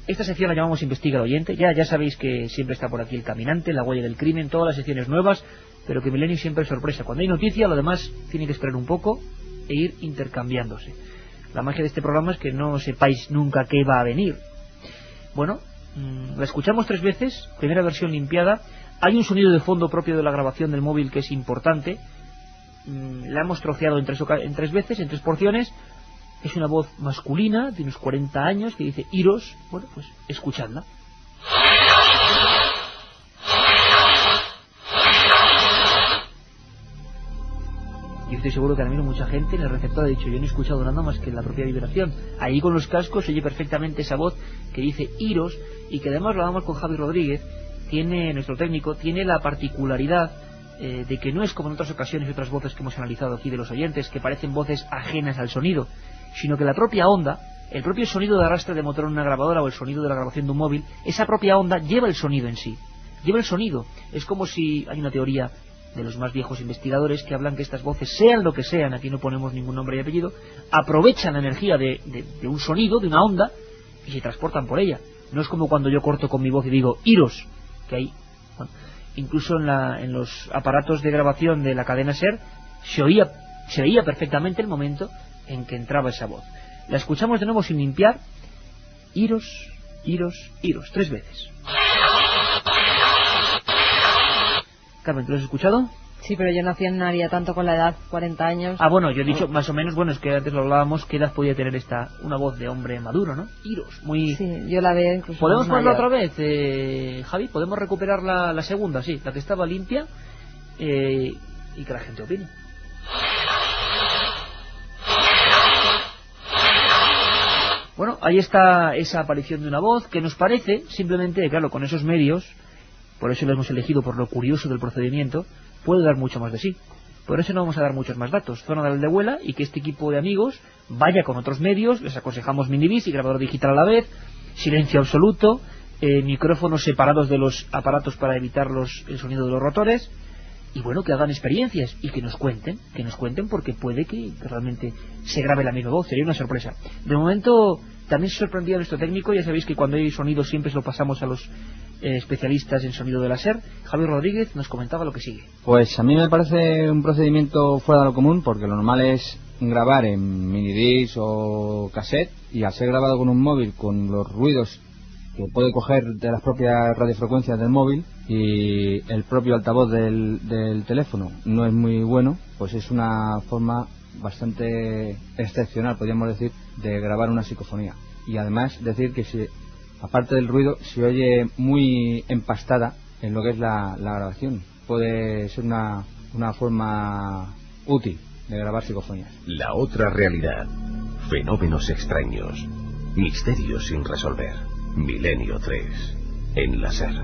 Esta sección la llamamos Investiga al Oyente. Ya sabéis que siempre está por aquí el caminante, la huella del crimen, todas las secciones nuevas, pero que Milenio siempre es sorpresa. Cuando hay noticia, lo demás tiene que esperar un poco e ir intercambiándose. La magia de este programa es que no sepáis nunca qué va a venir. Bueno, la escuchamos 3 veces, primera versión limpiada. Hay un sonido de fondo propio de la grabación del móvil que es importante. La hemos troceado en 3 veces, en 3 porciones. Es una voz masculina de unos 40 años que dice iros. Bueno, pues escuchadla. Yo estoy seguro que ahora mismo mucha gente en el receptor ha dicho: yo no he escuchado nada más que la propia vibración. Ahí con los cascos se oye perfectamente esa voz que dice iros, y que además lo hablamos con Javi Rodríguez, nuestro técnico, tiene la particularidad de que no es como en otras ocasiones y otras voces que hemos analizado aquí de los oyentes, que parecen voces ajenas al sonido, sino que la propia onda, el propio sonido de arrastre de motor en una grabadora o el sonido de la grabación de un móvil, esa propia onda lleva el sonido en sí, lleva el sonido. Es como si hay una teoría de los más viejos investigadores que hablan que estas voces, sean lo que sean, aquí no ponemos ningún nombre y apellido, aprovechan la energía de un sonido, de una onda, y se transportan por ella. No es como cuando yo corto con mi voz y digo iros, que hay, bueno, incluso en los aparatos de grabación de la cadena SER se veía perfectamente el momento en que entraba esa voz. La escuchamos de nuevo sin limpiar. Iros, iros, iros, 3 veces. Carmen, ¿tú lo has escuchado? Sí, pero yo no haría tanto con la edad, 40 años. Ah, bueno, yo he dicho más o menos, bueno, es que antes lo hablábamos, ¿qué edad podía tener una voz de hombre maduro, ¿no? Iros, muy... Sí, yo la veo incluso. ¿Podemos ponerla otra vez, Javi? ¿Podemos recuperar la segunda? Sí, la que estaba limpia, y que la gente opine. Bueno, ahí está esa aparición de una voz que nos parece, simplemente, claro, con esos medios, por eso lo hemos elegido por lo curioso del procedimiento, puede dar mucho más de sí. Por eso no vamos a dar muchos más datos. Zona de vuela y que este equipo de amigos vaya con otros medios, les aconsejamos minibis y grabador digital a la vez, silencio absoluto, micrófonos separados de los aparatos para evitar el sonido de los rotores, y bueno, que hagan experiencias y que nos cuenten porque puede que realmente se grabe la misma voz, sería una sorpresa. De momento también se sorprendía nuestro técnico, ya sabéis que cuando hay sonido siempre se lo pasamos a los especialistas en sonido de la SER. Javier Rodríguez nos comentaba lo que sigue. Pues a mí me parece un procedimiento fuera de lo común, porque lo normal es grabar en minidisc o cassette, y al ser grabado con un móvil, con los ruidos que puede coger de las propias radiofrecuencias del móvil y el propio altavoz del teléfono no es muy bueno, pues es una forma bastante excepcional, podríamos decir, de grabar una psicofonía. Y además decir que aparte del ruido, se oye muy empastada en lo que es la grabación. Puede ser una forma útil de grabar psicofonías. La otra realidad. Fenómenos extraños. Misterios sin resolver. Milenio 3. En la SER.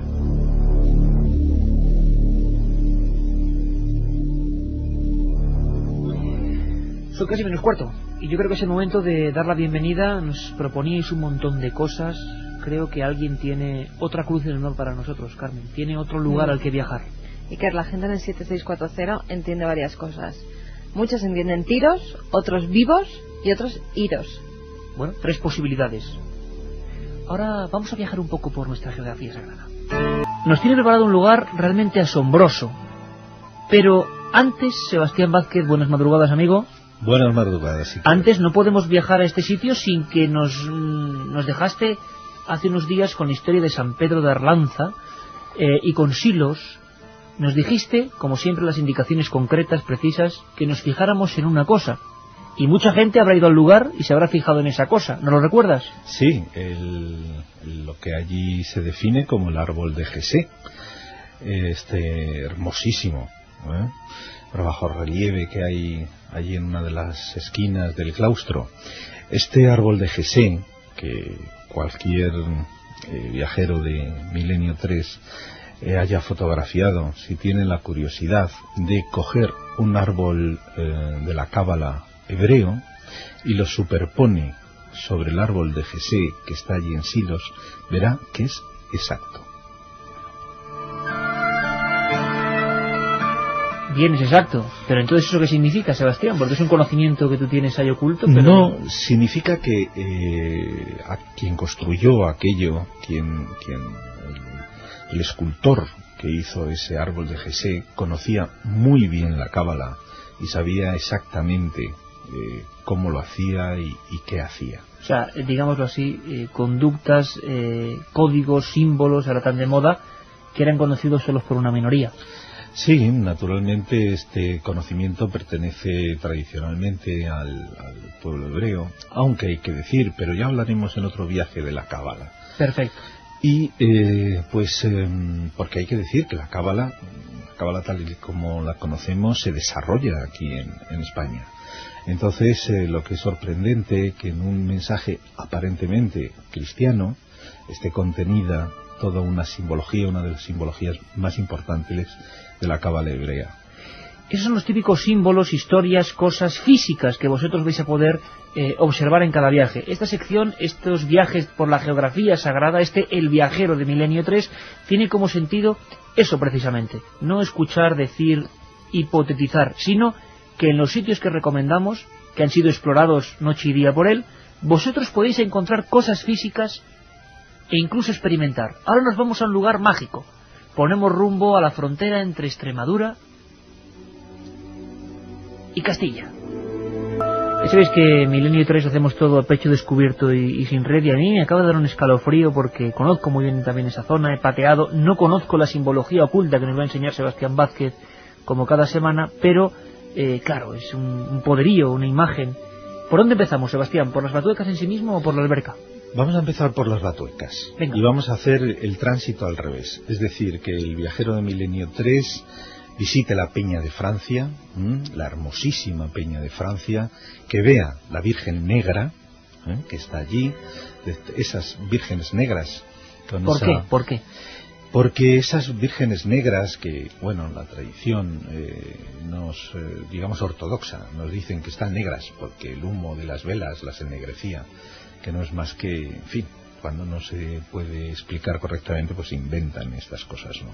Son casi menos cuarto. Y yo creo que es el momento de dar la bienvenida. Nos proponíais un montón de cosas. Creo que alguien tiene otra cruz de honor para nosotros, Carmen. Tiene otro lugar al que viajar. Y que la gente en el 7640 entiende varias cosas. Muchos entienden tiros, otros vivos y otros iros. Bueno, 3 posibilidades. Ahora vamos a viajar un poco por nuestra geografía sagrada. Nos tiene preparado un lugar realmente asombroso. Pero antes, Sebastián Vázquez, buenas madrugadas, amigo. Buenas madrugadas. Sí, antes no podemos viajar a este sitio sin que nos dejaste hace unos días con la historia de San Pedro de Arlanza y con Silos. Nos dijiste, como siempre, las indicaciones concretas, precisas, que nos fijáramos en una cosa. Y mucha gente habrá ido al lugar y se habrá fijado en esa cosa. ¿No lo recuerdas? Sí, lo que allí se define como el árbol de Jesé. Hermosísimo, bajo relieve que hay allí en una de las esquinas del claustro. Este árbol de Jesé, que cualquier viajero de Milenio 3 haya fotografiado, si tiene la curiosidad de coger un árbol de la cábala hebreo y lo superpone sobre el árbol de Jesé que está allí en Silos, verá que es exacto. Bien, es exacto. Pero entonces, ¿eso qué significa, Sebastián? Porque es un conocimiento que tú tienes ahí oculto. Pero... No, significa que a quien construyó aquello, el escultor que hizo ese árbol de Jesé, conocía muy bien la cábala y sabía exactamente cómo lo hacía y qué hacía. O sea, digámoslo así, conductas, códigos, símbolos, ahora tan de moda, que eran conocidos solo por una minoría. Sí, naturalmente este conocimiento pertenece tradicionalmente al pueblo hebreo, aunque hay que decir, pero ya hablaremos en otro viaje de la cábala. Perfecto. Y porque hay que decir que la cábala tal y como la conocemos se desarrolla aquí en España. Entonces lo que es sorprendente que en un mensaje aparentemente cristiano esté contenida toda una simbología, una de las simbologías más importantes de la cábala hebrea. Esos son los típicos símbolos, historias, cosas físicas que vosotros vais a poder observar en cada viaje. Esta sección, estos viajes por la geografía sagrada, El viajero de Milenio 3, tiene como sentido eso precisamente. No escuchar, decir, hipotetizar, sino que en los sitios que recomendamos, que han sido explorados noche y día por él, vosotros podéis encontrar cosas físicas e incluso experimentar. Ahora nos vamos a un lugar mágico. Ponemos rumbo a la frontera entre Extremadura y Castilla. Ya sabéis que Milenio 3 hacemos todo a pecho descubierto y sin red, y a mí me acaba de dar un escalofrío porque conozco muy bien también esa zona, he pateado, no conozco la simbología oculta que nos va a enseñar Sebastián Vázquez como cada semana, pero claro, es un poderío, una imagen. ¿Por dónde empezamos, Sebastián? ¿Por las Batuecas en sí mismo o por la alberca? Vamos a empezar por las Batuecas. Venga. Y vamos a hacer el tránsito al revés, es decir, que el viajero de Milenio 3 visite la Peña de Francia, la hermosísima Peña de Francia, que vea la Virgen Negra, que está allí, esas vírgenes negras. ¿Por qué? Porque esas vírgenes negras que, bueno, la tradición digamos ortodoxa, nos dicen que están negras porque el humo de las velas las ennegrecía, que no es más que, en fin, cuando no se puede explicar correctamente, pues inventan estas cosas, ¿no?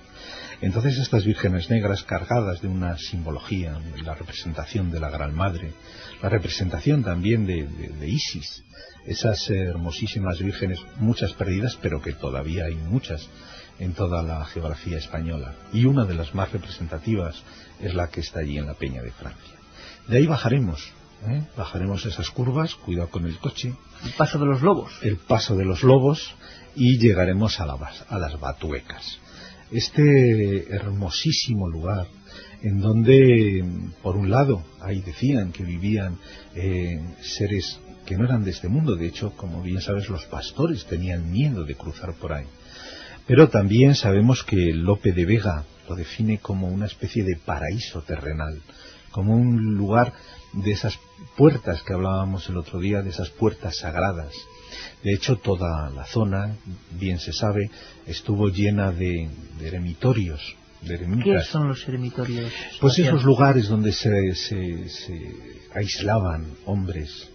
Entonces estas vírgenes negras, cargadas de una simbología, la representación de la Gran Madre, la representación también de Isis, esas hermosísimas vírgenes, muchas perdidas, pero que todavía hay muchas en toda la geografía española, y una de las más representativas es la que está allí en la Peña de Francia. De ahí bajaremos esas curvas, cuidado con el coche. El paso de los lobos. El paso de los lobos, y llegaremos a las Batuecas. Este hermosísimo lugar, en donde, por un lado, ahí decían que vivían seres que no eran de este mundo. De hecho, como bien sabes, los pastores tenían miedo de cruzar por ahí. Pero también sabemos que Lope de Vega lo define como una especie de paraíso terrenal, como un lugar de esas puertas que hablábamos el otro día, de esas puertas sagradas. De hecho, toda la zona, bien se sabe, estuvo llena de eremitorios, de eremitas. ¿Qué son los eremitorios? Pues esos lugares donde se aislaban hombres,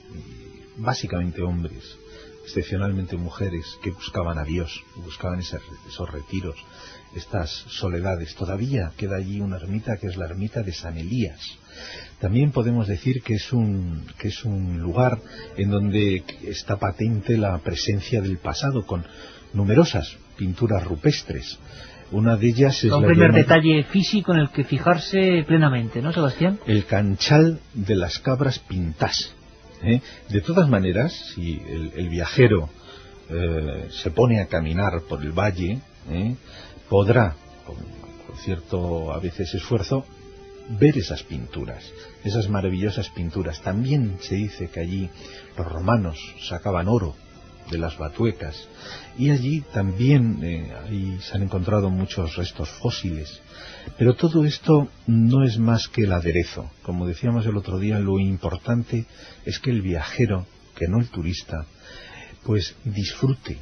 básicamente hombres, excepcionalmente mujeres, que buscaban a Dios, buscaban esos retiros, estas soledades. Todavía queda allí una ermita, que es la ermita de San Elías. También podemos decir que es un lugar en donde está patente la presencia del pasado, con numerosas pinturas rupestres. Una de ellas es un primer detalle físico en el que fijarse plenamente, ¿no, Sebastián? El canchal de las cabras pintás. De todas maneras, si el viajero se pone a caminar por el valle, podrá, con cierto a veces esfuerzo, ver esas pinturas, esas maravillosas pinturas. También se dice que allí los romanos sacaban oro de las Batuecas, y allí también ahí se han encontrado muchos restos fósiles. Pero todo esto no es más que el aderezo. Como decíamos el otro día, lo importante es que el viajero, que no el turista, pues disfrute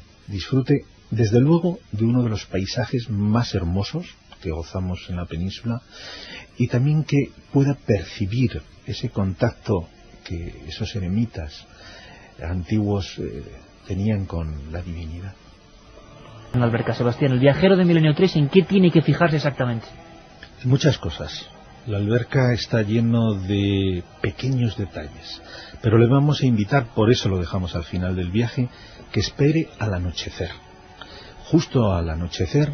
desde luego de uno de los paisajes más hermosos que gozamos en la península, y también que pueda percibir ese contacto que esos eremitas antiguos tenían con la divinidad. En la alberca, Sebastián, el viajero de Milenio 3, ¿en qué tiene que fijarse exactamente? Muchas cosas. La alberca está lleno de pequeños detalles, pero le vamos a invitar, por eso lo dejamos al final del viaje, que espere al anochecer. Justo al anochecer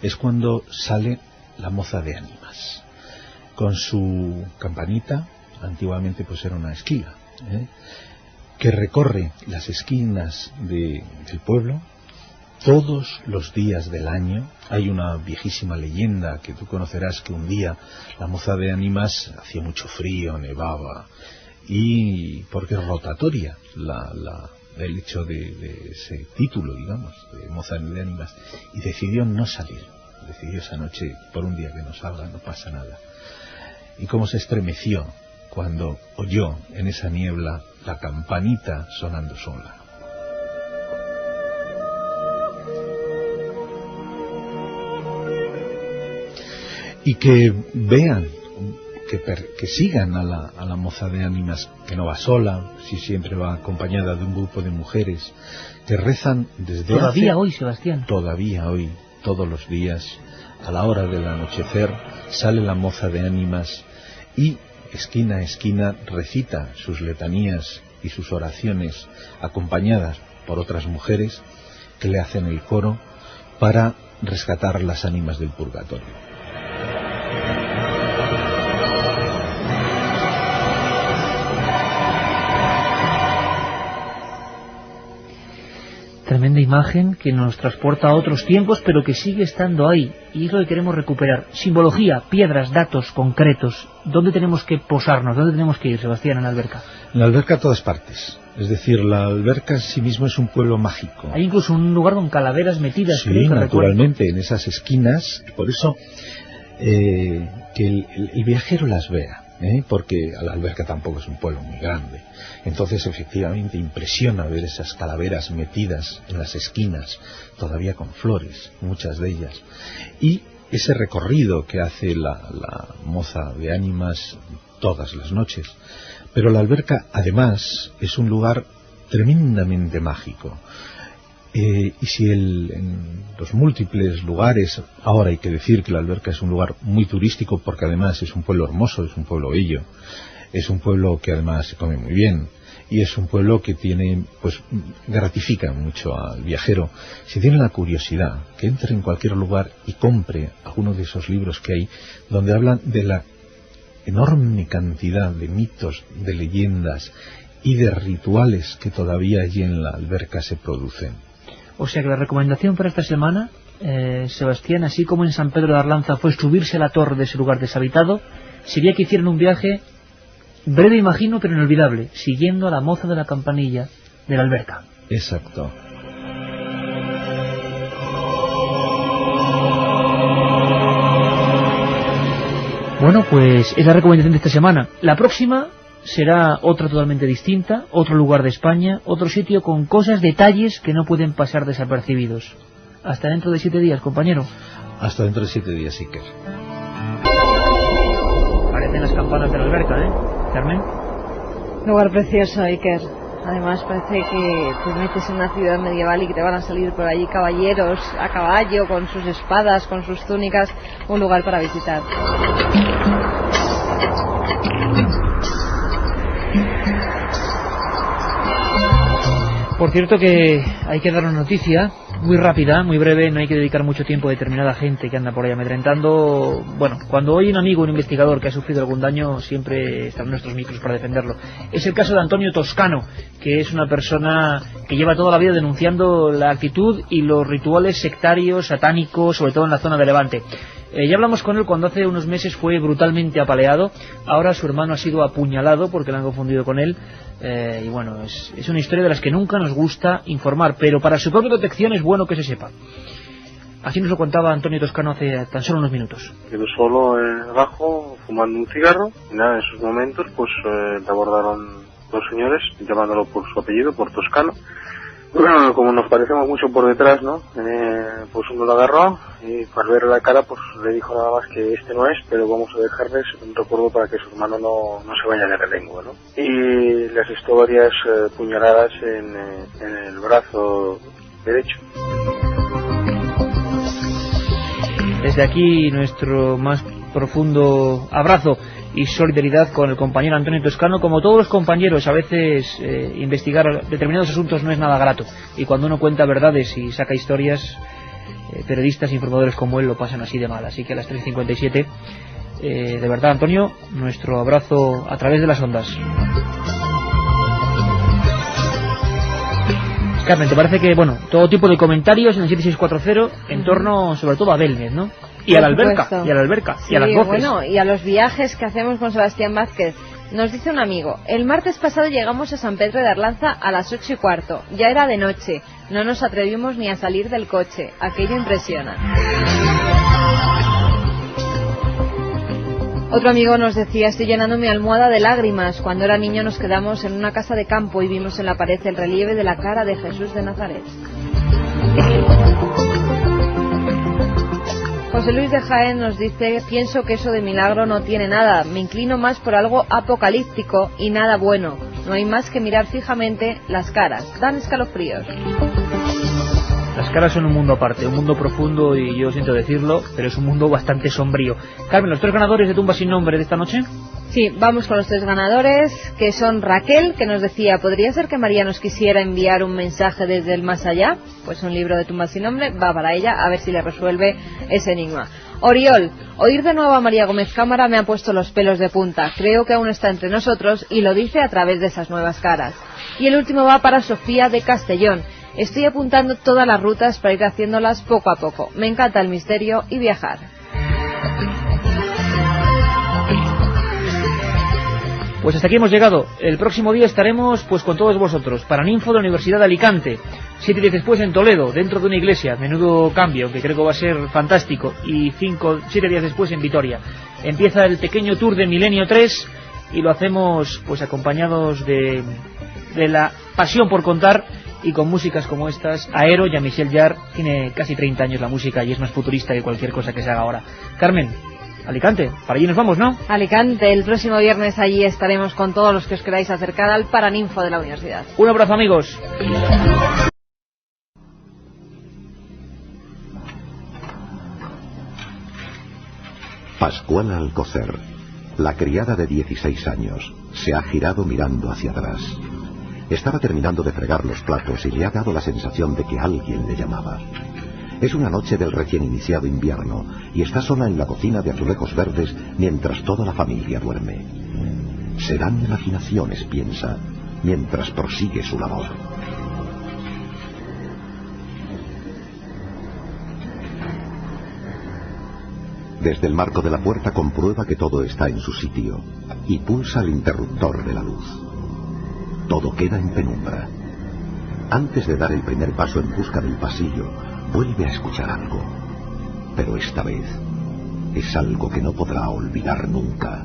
es cuando sale la moza de ánimas, con su campanita, antiguamente pues era una esquila, que recorre las esquinas del pueblo todos los días del año. Hay una viejísima leyenda que tú conocerás, que un día la moza de ánimas hacía mucho frío, nevaba, y porque es rotatoria el hecho de ese título, digamos, de moza de ánimas, y decidió no salir, decidió esa noche, por un día que no salga, no pasa nada. Y cómo se estremeció cuando oyó en esa niebla la campanita sonando sola. y que vean, que sigan a la moza de ánimas, que no va sola, si siempre va acompañada de un grupo de mujeres que rezan desde todavía hoy, Sebastián. Todavía hoy, todos los días, a la hora del anochecer, sale la moza de ánimas y esquina a esquina recita sus letanías y sus oraciones, acompañadas por otras mujeres que le hacen el coro para rescatar las ánimas del purgatorio. Tremenda imagen que nos transporta a otros tiempos, pero que sigue estando ahí, y es lo que queremos recuperar. Simbología, piedras, datos concretos. ¿Dónde tenemos que posarnos? ¿Dónde tenemos que ir, Sebastián, en la alberca? En la alberca a todas partes. Es decir, la alberca en sí mismo es un pueblo mágico. Hay incluso un lugar con calaveras metidas. Sí, naturalmente, en esas esquinas. Por eso que el viajero las vea. Porque la alberca tampoco es un pueblo muy grande, entonces efectivamente impresiona ver esas calaveras metidas en las esquinas, todavía con flores, muchas de ellas, y ese recorrido que hace la moza de ánimas todas las noches. Pero la alberca además es un lugar tremendamente mágico. Y si en los múltiples lugares, ahora hay que decir que la alberca es un lugar muy turístico porque además es un pueblo hermoso, es un pueblo bello, es un pueblo que además se come muy bien y es un pueblo que tiene, pues gratifica mucho al viajero. Si tiene la curiosidad, que entre en cualquier lugar y compre alguno de esos libros que hay donde hablan de la enorme cantidad de mitos, de leyendas y de rituales que todavía allí en la alberca se producen. O sea que la recomendación para esta semana, Sebastián, así como en San Pedro de Arlanza fue subirse a la torre de ese lugar deshabitado, sería que hicieran un viaje breve, imagino, pero inolvidable, siguiendo a la moza de la campanilla de la alberca. Exacto. Bueno, pues es la recomendación de esta semana. La próxima será otra totalmente distinta, otro lugar de España, otro sitio con cosas, detalles que no pueden pasar desapercibidos. Hasta dentro de 7 días, compañero. Hasta dentro de 7 días, Iker. Parecen las campanas de la alberca, ¿eh, Carmen? Lugar precioso, Iker. Además parece que te metes en una ciudad medieval y que te van a salir por allí caballeros a caballo, con sus espadas, con sus túnicas. Un lugar para visitar. Por cierto que hay que dar una noticia muy rápida, muy breve, no hay que dedicar mucho tiempo a determinada gente que anda por ahí amedrentando. Bueno, cuando hay un amigo, un investigador que ha sufrido algún daño, siempre están nuestros micros para defenderlo. Es el caso de Antonio Toscano, que es una persona que lleva toda la vida denunciando la actitud y los rituales sectarios, satánicos, sobre todo en la zona de Levante. Ya hablamos con él cuando hace unos meses fue brutalmente apaleado. Ahora su hermano ha sido apuñalado porque lo han confundido con él. Y bueno, es una historia de las que nunca nos gusta informar, pero para su propia protección es bueno que se sepa. Así nos lo contaba Antonio Toscano hace tan solo unos minutos. Quedó solo abajo fumando un cigarro y nada, en esos momentos pues le abordaron dos señores llamándolo por su apellido, por Toscano. Bueno, como nos parecemos mucho por detrás, ¿no? Pues uno lo agarró y al ver la cara pues le dijo nada más que este no es, pero vamos a dejarles un recuerdo para que su hermano no se vaya de relengua, ¿no? Y le asestó varias puñaladas en el brazo derecho. Desde aquí nuestro más profundo abrazo y solidaridad con el compañero Antonio Toscano. Como todos los compañeros, a veces investigar determinados asuntos no es nada grato, y cuando uno cuenta verdades y saca historias, periodistas e informadores como él lo pasan así de mal. Así que a las 3:57, de verdad, Antonio, nuestro abrazo a través de las ondas. Carmen, ¿te parece que, bueno, todo tipo de comentarios en el 7640 en torno sobre todo a Belmez, ¿no? Y a la alberca, y a la alberca, sí, y a las voces. Bueno, y a los viajes que hacemos con Sebastián Vázquez. Nos dice un amigo: el martes pasado llegamos a San Pedro de Arlanza a las 8:15. Ya era de noche. No nos atrevimos ni a salir del coche. Aquello impresiona. Otro amigo nos decía: estoy llenando mi almohada de lágrimas. Cuando era niño nos quedamos en una casa de campo y vimos en la pared el relieve de la cara de Jesús de Nazaret. José Luis de Jaén nos dice: pienso que eso de milagro no tiene nada, me inclino más por algo apocalíptico y nada bueno. No hay más que mirar fijamente las caras, dan escalofríos. Las caras son un mundo aparte, un mundo profundo, y yo siento decirlo, pero es un mundo bastante sombrío. Carmen, ¿los 3 ganadores de Tumba sin Nombre de esta noche? Sí, vamos con los 3 ganadores, que son Raquel, que nos decía: ¿podría ser que María nos quisiera enviar un mensaje desde el más allá? Pues un libro de Tumba sin Nombre va para ella, a ver si le resuelve ese enigma. Oriol: oír de nuevo a María Gómez Cámara me ha puesto los pelos de punta. Creo que aún está entre nosotros y lo dice a través de esas nuevas caras. Y el último va para Sofía de Castellón: estoy apuntando todas las rutas para ir haciéndolas poco a poco. Me encanta el misterio y viajar. Pues hasta aquí hemos llegado. El próximo día estaremos pues con todos vosotros. Paraninfo de la Universidad de Alicante. 7 días después en Toledo, dentro de una iglesia. Menudo cambio, que creo que va a ser fantástico. Y 7 días después en Vitoria. Empieza el pequeño tour de Milenio 3 y lo hacemos pues acompañados de la pasión por contar y con músicas como estas. Aero, Jean-Michel Jarre, tiene casi 30 años la música y es más futurista que cualquier cosa que se haga ahora. Carmen, Alicante, para allí nos vamos, ¿no? Alicante, el próximo viernes allí estaremos con todos los que os queráis acercar al Paraninfo de la universidad. Un abrazo, amigos. Pascuala Alcocer, la criada de 16 años, se ha girado mirando hacia atrás. Estaba terminando de fregar los platos y le ha dado la sensación de que alguien le llamaba. Es una noche del recién iniciado invierno y está sola en la cocina de azulejos verdes mientras toda la familia duerme. Serán imaginaciones, piensa, mientras prosigue su labor. Desde el marco de la puerta comprueba que todo está en su sitio y pulsa el interruptor de la luz. Todo queda en penumbra. Antes de dar el primer paso en busca del pasillo, vuelve a escuchar algo. Pero esta vez es algo que no podrá olvidar nunca.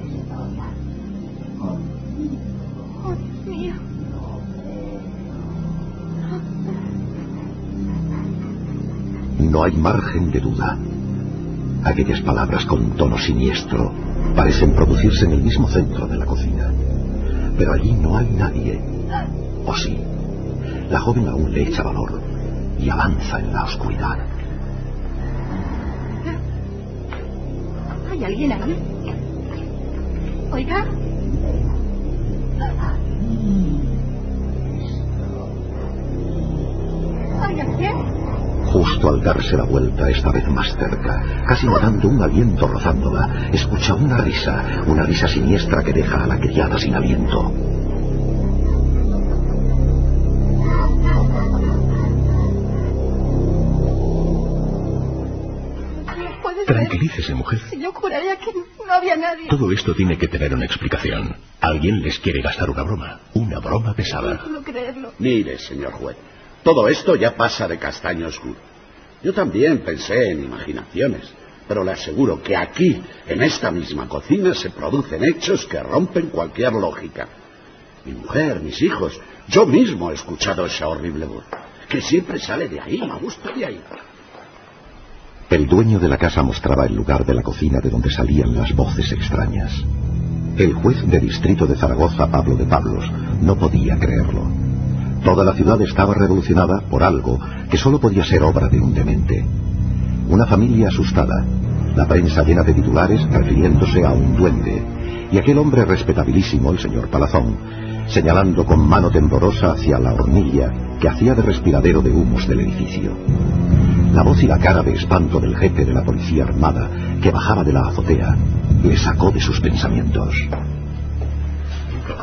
Oh, Dios mío. No hay margen de duda. Aquellas palabras con tono siniestro parecen producirse en el mismo centro de la cocina. Pero allí no hay nadie. ¿O sí? La joven aún le echa valor y avanza en la oscuridad. ¿Hay alguien ahí? Oiga. ¿Hay alguien? Justo al darse la vuelta, esta vez más cerca, casi notando un aliento rozándola, escucha una risa siniestra que deja a la criada sin aliento. Tranquilícese, mujer. Si yo juraría que no había nadie. Todo esto tiene que tener una explicación. Alguien les quiere gastar una broma pesada. No puedo creerlo. Mire, señor juez, todo esto ya pasa de castaño oscuro. Yo también pensé en imaginaciones, pero le aseguro que aquí, en esta misma cocina, se producen hechos que rompen cualquier lógica. Mi mujer, mis hijos, yo mismo he escuchado esa horrible voz, que siempre sale de ahí, justo de ahí. El dueño de la casa mostraba el lugar de la cocina de donde salían las voces extrañas. El juez de distrito de Zaragoza, Pablo de Pablos, no podía creerlo. Toda la ciudad estaba revolucionada por algo que solo podía ser obra de un demente. Una familia asustada, la prensa llena de titulares refiriéndose a un duende, y aquel hombre respetabilísimo, el señor Palazón, señalando con mano temblorosa hacia la hornilla que hacía de respiradero de humos del edificio. La voz y la cara de espanto del jefe de la policía armada, que bajaba de la azotea, le sacó de sus pensamientos.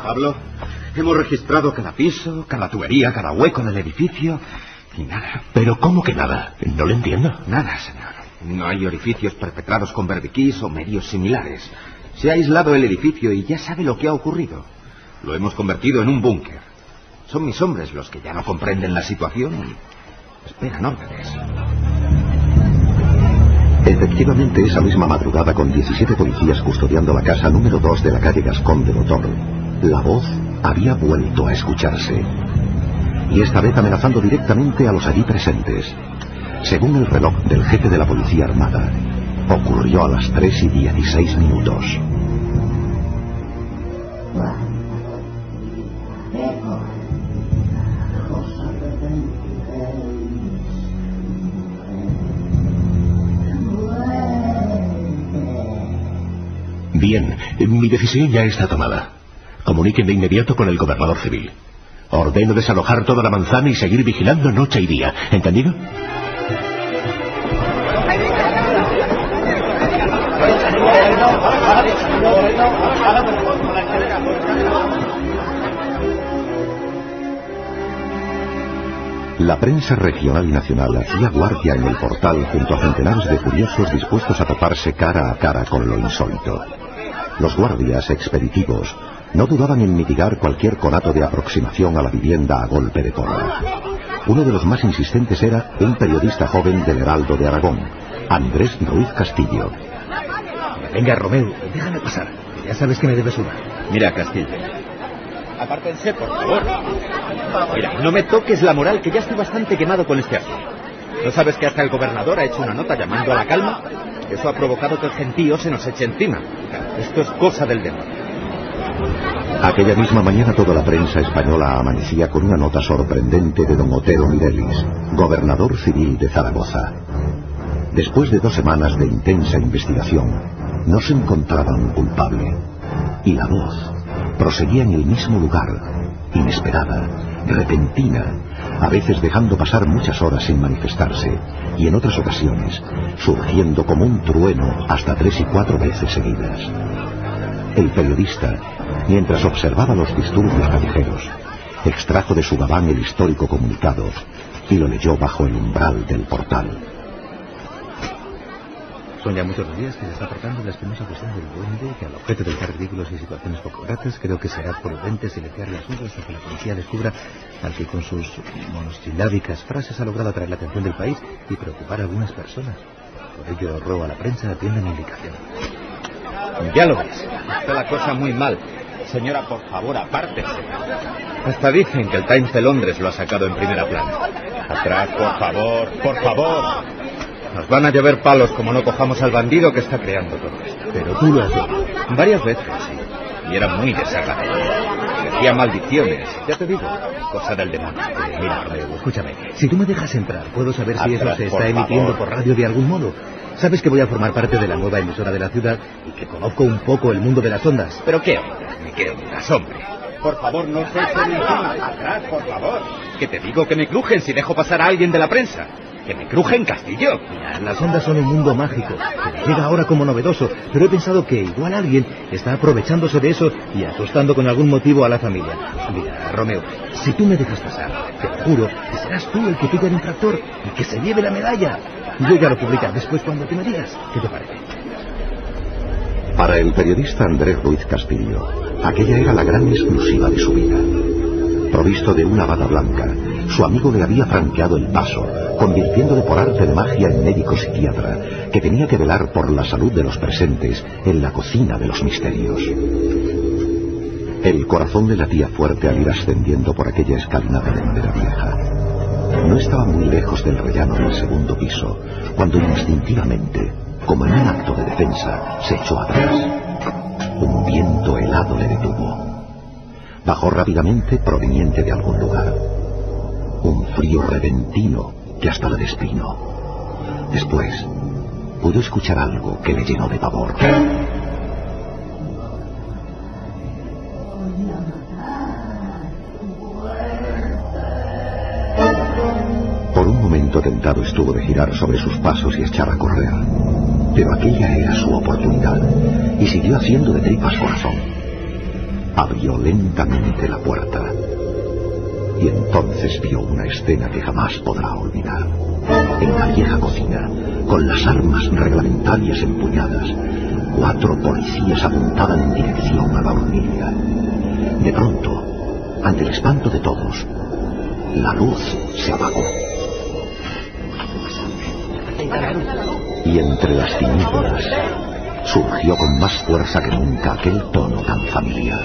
Pablo, hemos registrado cada piso, cada tubería, cada hueco del edificio y nada. ¿Pero cómo que nada? No lo entiendo. Nada, señor. No hay orificios perpetrados con berbiquís o medios similares. Se ha aislado el edificio y ya sabe lo que ha ocurrido. Lo hemos convertido en un búnker. Son mis hombres los que ya no comprenden la situación y esperan órdenes. Efectivamente, esa misma madrugada, con 17 policías custodiando la casa número 2 de la calle Gascón de Botor, la voz había vuelto a escucharse. Y esta vez amenazando directamente a los allí presentes. Según el reloj del jefe de la policía armada, ocurrió a las 3:16. Bien, mi decisión ya está tomada. Comuniquen de inmediato con el gobernador civil. Ordeno desalojar toda la manzana y seguir vigilando noche y día. ¿Entendido? La prensa regional y nacional hacía guardia en el portal junto a centenares de curiosos dispuestos a toparse cara a cara con lo insólito. Los guardias expeditivos no dudaban en mitigar cualquier conato de aproximación a la vivienda a golpe de porra. Uno de los más insistentes era un periodista joven del Heraldo de Aragón, Andrés Ruiz Castillo. Venga, Romeo, déjame pasar. Ya sabes que me debes una. Mira, Castillo. Apártense, por favor. Mira, no me toques la moral, que ya estoy bastante quemado con este asunto. ¿No sabes que hasta el gobernador ha hecho una nota llamando a la calma? Eso ha provocado que el gentío se nos eche encima. Esto es cosa del demonio. Aquella misma mañana toda la prensa española amanecía con una nota sorprendente de don Otero Mirelis, gobernador civil de Zaragoza. Después de 2 semanas de intensa investigación, no se encontraba un culpable. Y la voz proseguía en el mismo lugar, inesperada, repentina, a veces dejando pasar muchas horas sin manifestarse, y en otras ocasiones surgiendo como un trueno hasta 3 y 4 veces seguidas. El periodista, mientras observaba los disturbios callejeros, extrajo de su gabán el histórico comunicado y lo leyó bajo el umbral del portal. Son ya muchos los días que se está tratando la espinosa cuestión del duende, que al objeto de evitar ridículos y situaciones poco gratas, creo que será prudente silenciar el asunto hasta que la policía descubra al que con sus monosilábicas frases ha logrado atraer la atención del país y preocupar a algunas personas. Por ello ruego a la prensa atienda mi indicación. Ya lo ves, está la cosa muy mal. Señora, por favor, apártese. Hasta dicen que el Times de Londres lo ha sacado en primera plana. Atrás, por favor, por favor. Nos van a llover palos como no cojamos al bandido que está creando todo esto. Pero tú lo has hecho. Varias veces, sí. Y era muy desagradable. Decía maldiciones. Ya te digo, cosa del demonio. Mira, Romeo, escúchame. Si tú me dejas entrar, ¿puedo saber si eso se está emitiendo por radio de algún modo? Sabes que voy a formar parte de la nueva emisora de la ciudad y que conozco un poco el mundo de las ondas. ¿Pero qué ondas? ¿Me qué ondas, hombre? Por favor, no se echen encima. Atrás, por favor. Que te digo que me crujen si dejo pasar a alguien de la prensa. ¡Que me crujen, Castillo! Mira, las ondas son un mundo mágico, que llega ahora como novedoso, pero he pensado que igual alguien está aprovechándose de eso y asustando con algún motivo a la familia. Mira, Romeo, si tú me dejas pasar, te lo juro que serás tú el que pille al infractor y que se lleve la medalla. Yo ya lo publicaré después cuando tú me digas. ¿Qué te parece? Para el periodista Andrés Ruiz Castillo, aquella era la gran exclusiva de su vida. Provisto de una bata blanca, su amigo le había franqueado el paso, convirtiéndole por arte de magia en médico psiquiatra, que tenía que velar por la salud de los presentes en la cocina de los misterios. El corazón le latía fuerte al ir ascendiendo por aquella escalinata de madera vieja. No estaba muy lejos del rellano del segundo piso, cuando instintivamente, como en un acto de defensa, se echó atrás. Un viento helado le detuvo. Bajó rápidamente, proveniente de algún lugar. Un frío repentino que hasta le despeinó. Después, pudo escuchar algo que le llenó de pavor. Por un momento tentado estuvo de girar sobre sus pasos y echar a correr. Pero aquella era su oportunidad, y siguió haciendo de tripas corazón. Abrió lentamente la puerta. Y entonces vio una escena que jamás podrá olvidar. En la vieja cocina, con las armas reglamentarias empuñadas, 4 policías apuntaban en dirección a la hornilla. De pronto, ante el espanto de todos, la luz se apagó. Y entre las tinieblas surgió con más fuerza que nunca aquel tono tan familiar.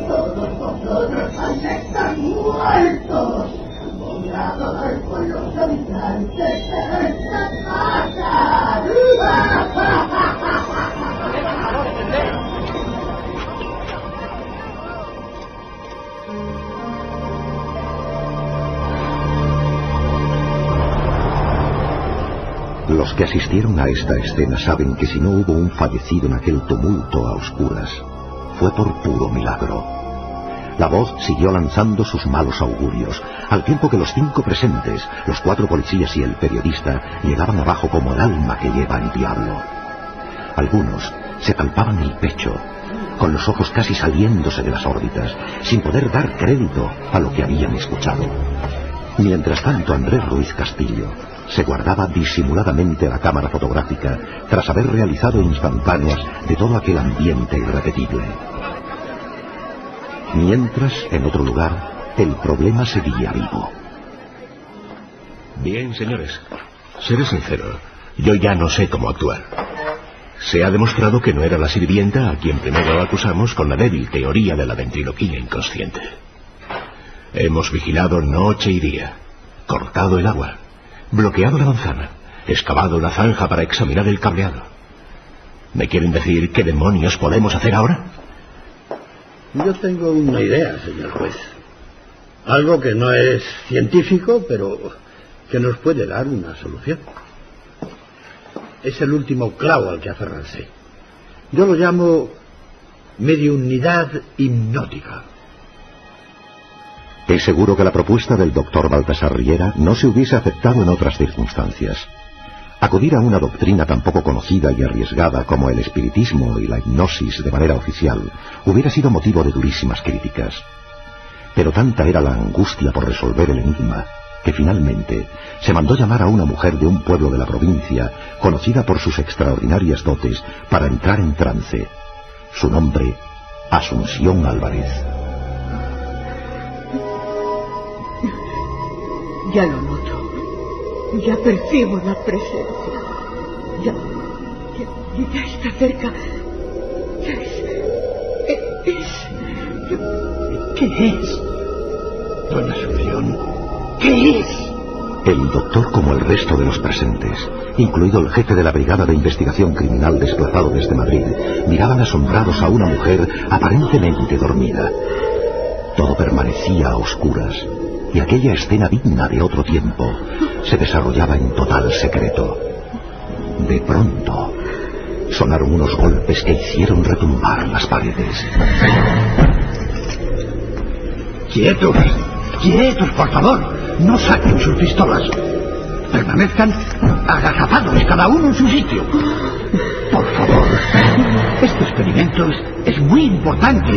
Todos vosotros vais a estar muertos, abominados por los habitantes de esta casa. Los que asistieron a esta escena saben que si no hubo un fallecido en aquel tumulto a oscuras, fue por puro milagro. La voz siguió lanzando sus malos augurios, al tiempo que los 5 presentes, los 4 policías y el periodista, llegaban abajo como el alma que lleva el diablo. Algunos se palpaban el pecho, con los ojos casi saliéndose de las órbitas, sin poder dar crédito a lo que habían escuchado. Mientras tanto, Andrés Ruiz Castillo se guardaba disimuladamente la cámara fotográfica tras haber realizado instantáneas de todo aquel ambiente irrepetible. Mientras, en otro lugar, el problema seguía vivo. Bien, señores, seré sincero, yo ya no sé cómo actuar. Se ha demostrado que no era la sirvienta a quien primero acusamos con la débil teoría de la ventriloquía inconsciente. Hemos vigilado noche y día, cortado el agua, bloqueado la manzana, excavado la zanja para examinar el cableado. ¿Me quieren decir qué demonios podemos hacer ahora? Yo tengo una idea, señor juez. Algo que no es científico, pero que nos puede dar una solución. Es el último clavo al que aferrarse. Yo lo llamo mediunidad hipnótica. Es seguro que la propuesta del doctor Baltasar Riera no se hubiese aceptado en otras circunstancias. Acudir a una doctrina tan poco conocida y arriesgada como el espiritismo y la hipnosis de manera oficial hubiera sido motivo de durísimas críticas. Pero tanta era la angustia por resolver el enigma que finalmente se mandó llamar a una mujer de un pueblo de la provincia, conocida por sus extraordinarias dotes, para entrar en trance. Su nombre, Asunción Álvarez. Ya lo noto. Ya percibo la presencia. Ya está cerca. Ya ¿Qué es? Doña Asunción, ¿qué es? El doctor, como el resto de los presentes, incluido el jefe de la Brigada de Investigación Criminal desplazado desde Madrid, miraban asombrados a una mujer aparentemente dormida. Todo permanecía a oscuras, y aquella escena digna de otro tiempo se desarrollaba en total secreto. De pronto, sonaron unos golpes que hicieron retumbar las paredes. ¡Quietos! ¡Quietos, por favor! No saquen sus pistolas. Permanezcan agazapados, cada uno en su sitio. Por favor. Este experimento es muy importante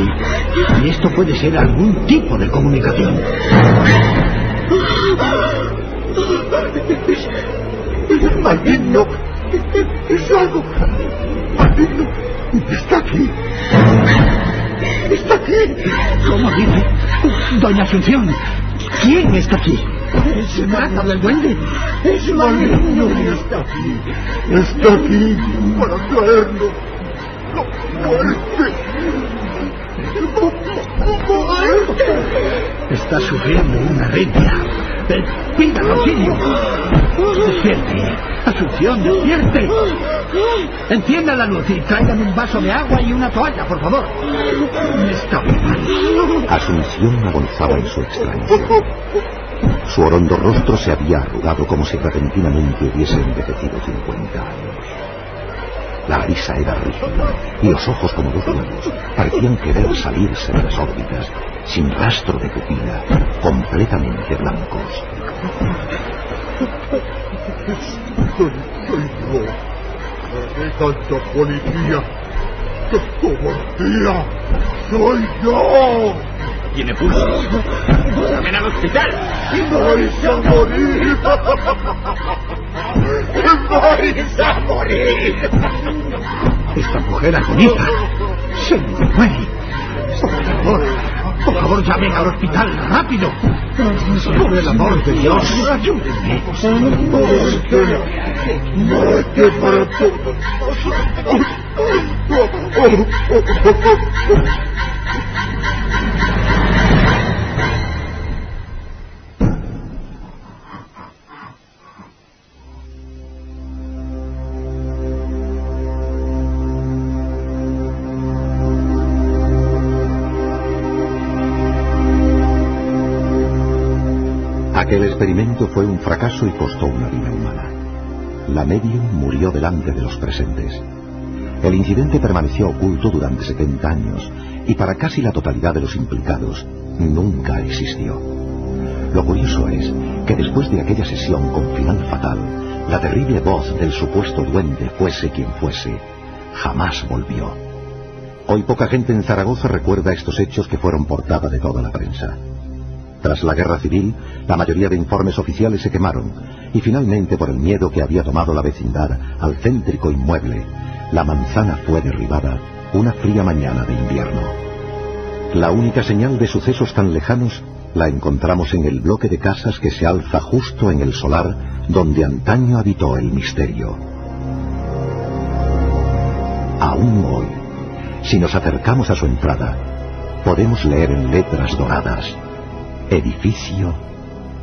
y esto puede ser algún tipo de comunicación. Es maligno. Es algo maligno. Está aquí. Está aquí. ¿Cómo dice? Doña Asunción, ¿quién está aquí? ¿Se trata del duende? Es maligno. Está aquí. Está aquí para traernos la muerte. Está sufriendo una arritmia. Pida auxilio. Despierte. Asunción, despierte. Encienda la luz y traigan un vaso de agua y una toalla, por favor. Está mal. Asunción agonizaba en su extrañeza. Su orondo rostro se había arrugado como si repentinamente hubiese envejecido 50 años. La risa era rígida y los ojos, como dos huevos, parecían querer salirse de las órbitas, sin rastro de pupila, completamente blancos. Soy yo. ¿Qué tanta policía? ¡Qué cobardía! ¡Soy yo! Tiene pulso. ¡Llamen al hospital! ¡Vais a morir! ¡Vais a morir! Esta mujer agoniza. Se me muere. Por favor, llamen al hospital, rápido. Por el amor de Dios, ayúdenme. ¡Muerte para todos! Aquel experimento fue un fracaso y costó una vida humana. La medium murió delante de los presentes. El incidente permaneció oculto durante 70 años y para casi la totalidad de los implicados nunca existió. Lo curioso es que después de aquella sesión con final fatal, la terrible voz del supuesto duende, fuese quien fuese, jamás volvió. Hoy poca gente en Zaragoza recuerda estos hechos que fueron portada de toda la prensa. Tras la guerra civil, la mayoría de informes oficiales se quemaron y finalmente, por el miedo que había tomado la vecindad al céntrico inmueble, la manzana fue derribada una fría mañana de invierno. La única señal de sucesos tan lejanos la encontramos en el bloque de casas que se alza justo en el solar donde antaño habitó el misterio. Aún hoy, si nos acercamos a su entrada, podemos leer en letras doradas: Edificio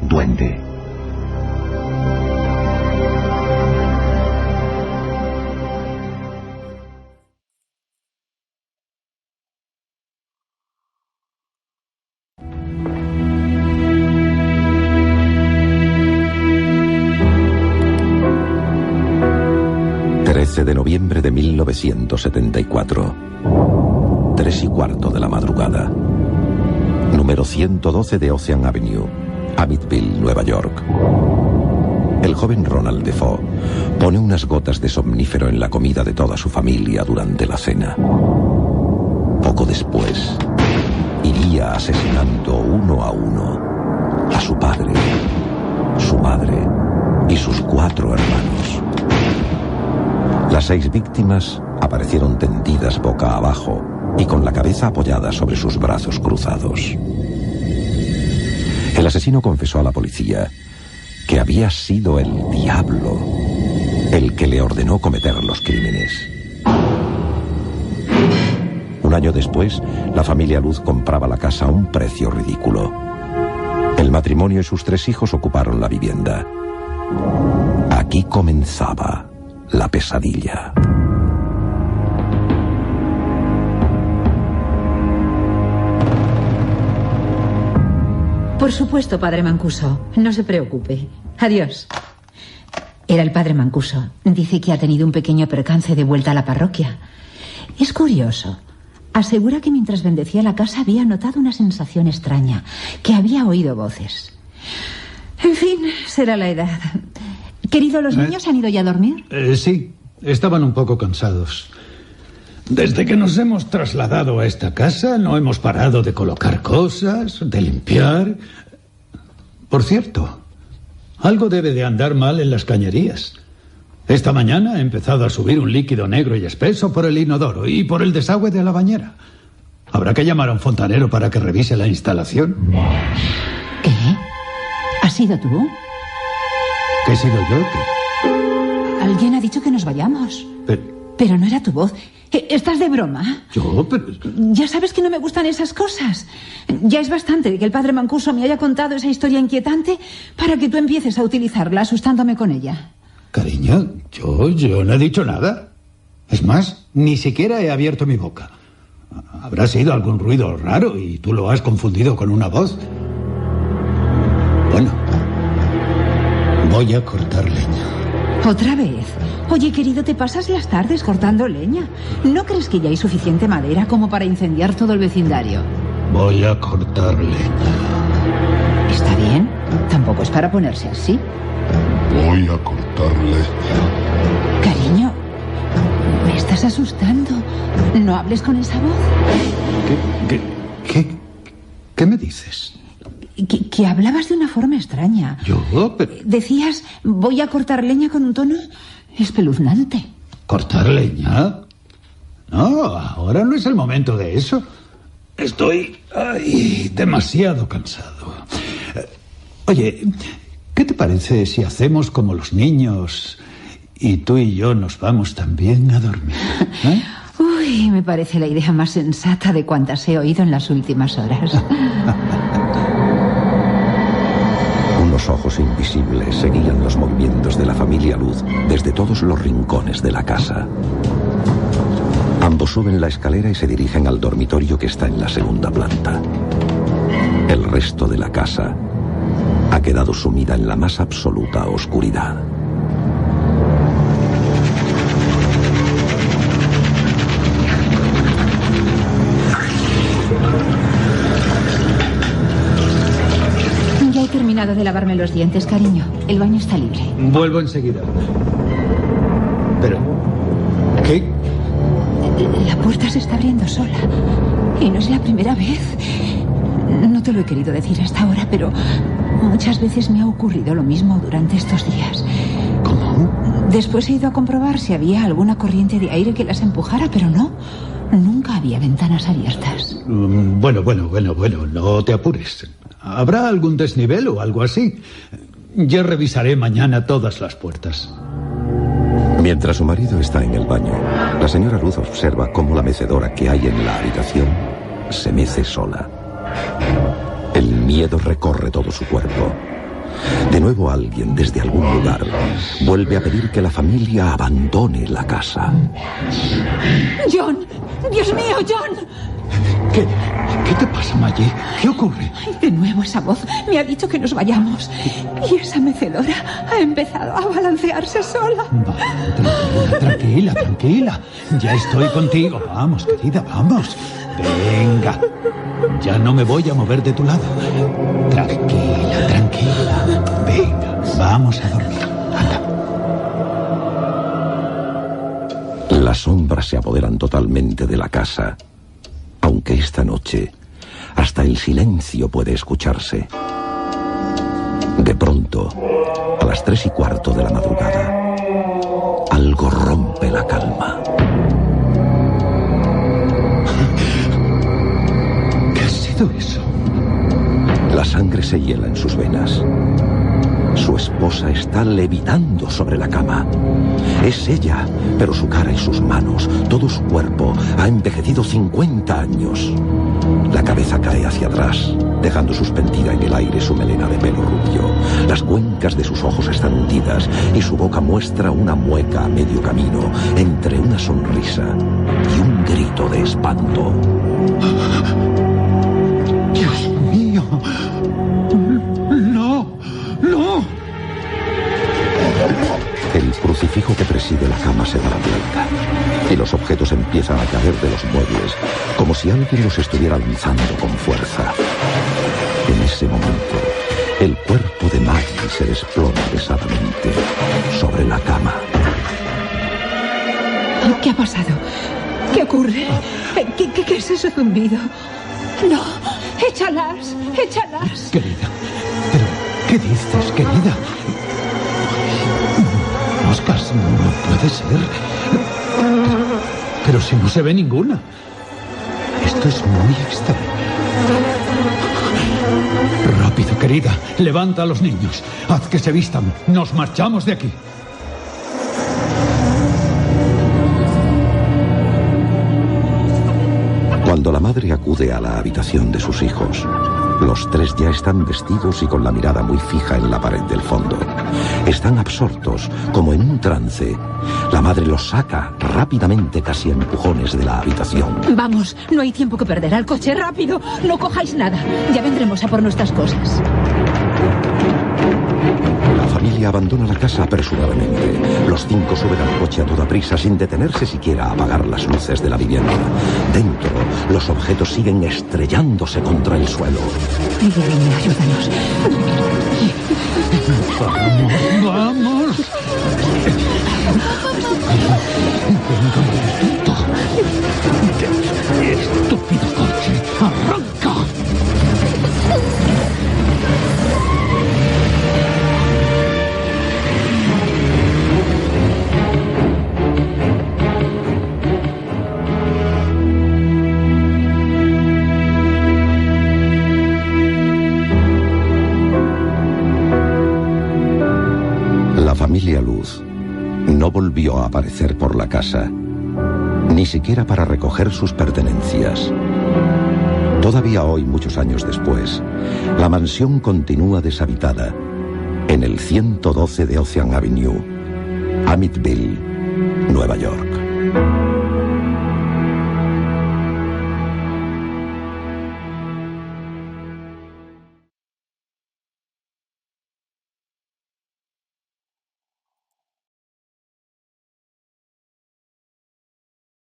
Duende. De noviembre de 1974, 3:15 de la madrugada, número 112 de Ocean Avenue, Amityville, Nueva York. El joven Ronald Defoe pone unas gotas de somnífero en la comida de toda su familia durante la cena. Poco después, iría asesinando uno a uno a su padre, su madre y sus 4 hermanos. Las 6 víctimas aparecieron tendidas boca abajo y con la cabeza apoyada sobre sus brazos cruzados. El asesino confesó a la policía que había sido el diablo el que le ordenó cometer los crímenes. Un año después, la familia Luz compraba la casa a un precio ridículo. El matrimonio y sus 3 hijos ocuparon la vivienda. Aquí comenzaba la pesadilla. Por supuesto, padre Mancuso. No se preocupe. Adiós. Era el padre Mancuso. Dice que ha tenido un pequeño percance de vuelta a la parroquia. Es curioso. Asegura que mientras bendecía la casa había notado una sensación extraña, que había oído voces. En fin, será la edad. Querido, ¿los niños han ido ya a dormir? Sí, estaban un poco cansados. Desde que nos hemos trasladado a esta casa no hemos parado de colocar cosas, de limpiar. Por cierto, algo debe de andar mal en las cañerías. Esta mañana ha empezado a subir un líquido negro y espeso por el inodoro y por el desagüe de la bañera. Habrá que llamar a un fontanero para que revise la instalación. ¿Qué? ¿Has sido tú? ¿Qué he sido yo? Alguien ha dicho que nos vayamos. Pero no era tu voz. ¿Estás de broma? Yo, pero... Ya sabes que no me gustan esas cosas. Ya es bastante que el padre Mancuso me haya contado esa historia inquietante para que tú empieces a utilizarla asustándome con ella. Cariño, yo no he dicho nada. Es más, ni siquiera he abierto mi boca. Habrá sido algún ruido raro y tú lo has confundido con una voz. Bueno, voy a cortar leña. ¿Otra vez? Oye, querido, te pasas las tardes cortando leña. ¿No crees que ya hay suficiente madera como para incendiar todo el vecindario? Voy a cortar leña. Está bien. Tampoco es para ponerse así. Voy a cortar leña. Cariño, me estás asustando. No hables con esa voz. ¿Qué me dices? Que hablabas de una forma extraña. ¿Yo? Pero... Decías, voy a cortar leña con un tono espeluznante. ¿Cortar leña? No, ahora no es el momento de eso. Estoy demasiado cansado. Oye, ¿qué te parece si hacemos como los niños y tú y yo nos vamos también a dormir? Uy, me parece la idea más sensata de cuantas he oído en las últimas horas. Unos ojos invisibles seguían los movimientos de la familia Luz desde todos los rincones de la casa. Ambos suben la escalera y se dirigen al dormitorio que está en la segunda planta. El resto de la casa ha quedado sumida en la más absoluta oscuridad. terminado de lavarme los dientes, cariño. El baño está libre. Vuelvo enseguida. Pero... ¿qué? La puerta se está abriendo sola. Y no es la primera vez. No te lo he querido decir hasta ahora, pero muchas veces me ha ocurrido lo mismo durante estos días. ¿Cómo? Después he ido a comprobar si había alguna corriente de aire que las empujara, pero no. Nunca había ventanas abiertas. Bueno, no te apures. ¿Habrá algún desnivel o algo así? Ya revisaré mañana todas las puertas. Mientras su marido está en el baño, la señora Luz observa cómo la mecedora que hay en la habitación se mece sola. El miedo recorre todo su cuerpo. De nuevo alguien desde algún lugar vuelve a pedir que la familia abandone la casa. ¡John! ¡Dios mío, John! ¿Qué te pasa, Maggie? ¿Qué ocurre? Ay, de nuevo esa voz me ha dicho que nos vayamos. Y esa mecedora ha empezado a balancearse sola. Tranquila. Ya estoy contigo. Vamos, querida, vamos. Venga. Ya no me voy a mover de tu lado. Tranquila. Venga, vamos a dormir. Anda. Las sombras se apoderan totalmente de la casa. Aunque esta noche hasta el silencio puede escucharse. De pronto, a las 3:15 de la madrugada, algo rompe la calma. ¿Qué ha sido eso? La sangre se hiela en sus venas. Su esposa está levitando sobre la cama. Es ella, pero su cara y sus manos, todo su cuerpo, ha envejecido 50 años. La cabeza cae hacia atrás, dejando suspendida en el aire su melena de pelo rubio. Las cuencas de sus ojos están hundidas y su boca muestra una mueca a medio camino entre una sonrisa y un grito de espanto. ¡Dios mío! ¡No! El crucifijo que preside la cama se da la vuelta y los objetos empiezan a caer de los muebles como si alguien los estuviera lanzando con fuerza. En ese momento, el cuerpo de Maggie se desploma pesadamente sobre la cama. ¿Qué ha pasado? ¿Qué ocurre? ¿Qué es ese zumbido? No, échalas. Querida, ¿pero qué dices, querida? Moscas, no puede ser. Pero si no se ve ninguna. Esto es muy extraño. Rápido, querida, levanta a los niños. Haz que se vistan. Nos marchamos de aquí. Cuando la madre acude a la habitación de sus hijos, los tres ya están vestidos y con la mirada muy fija en la pared del fondo. Están absortos, como en un trance. La madre los saca rápidamente, casi a empujones, de la habitación. Vamos, no hay tiempo que perder. Al coche, rápido. No cojáis nada. Ya vendremos a por nuestras cosas. La familia abandona la casa apresuradamente. Los cinco suben al coche a toda prisa sin detenerse siquiera a apagar las luces de la vivienda. Dentro, los objetos siguen estrellándose contra el suelo. Divino, ayúdanos. ¡Vamos! ¡Estúpido coche! ¡Arranca! La familia Luz no volvió a aparecer por la casa, ni siquiera para recoger sus pertenencias. Todavía hoy, muchos años después, la mansión continúa deshabitada en el 112 de Ocean Avenue, Amityville, Nueva York.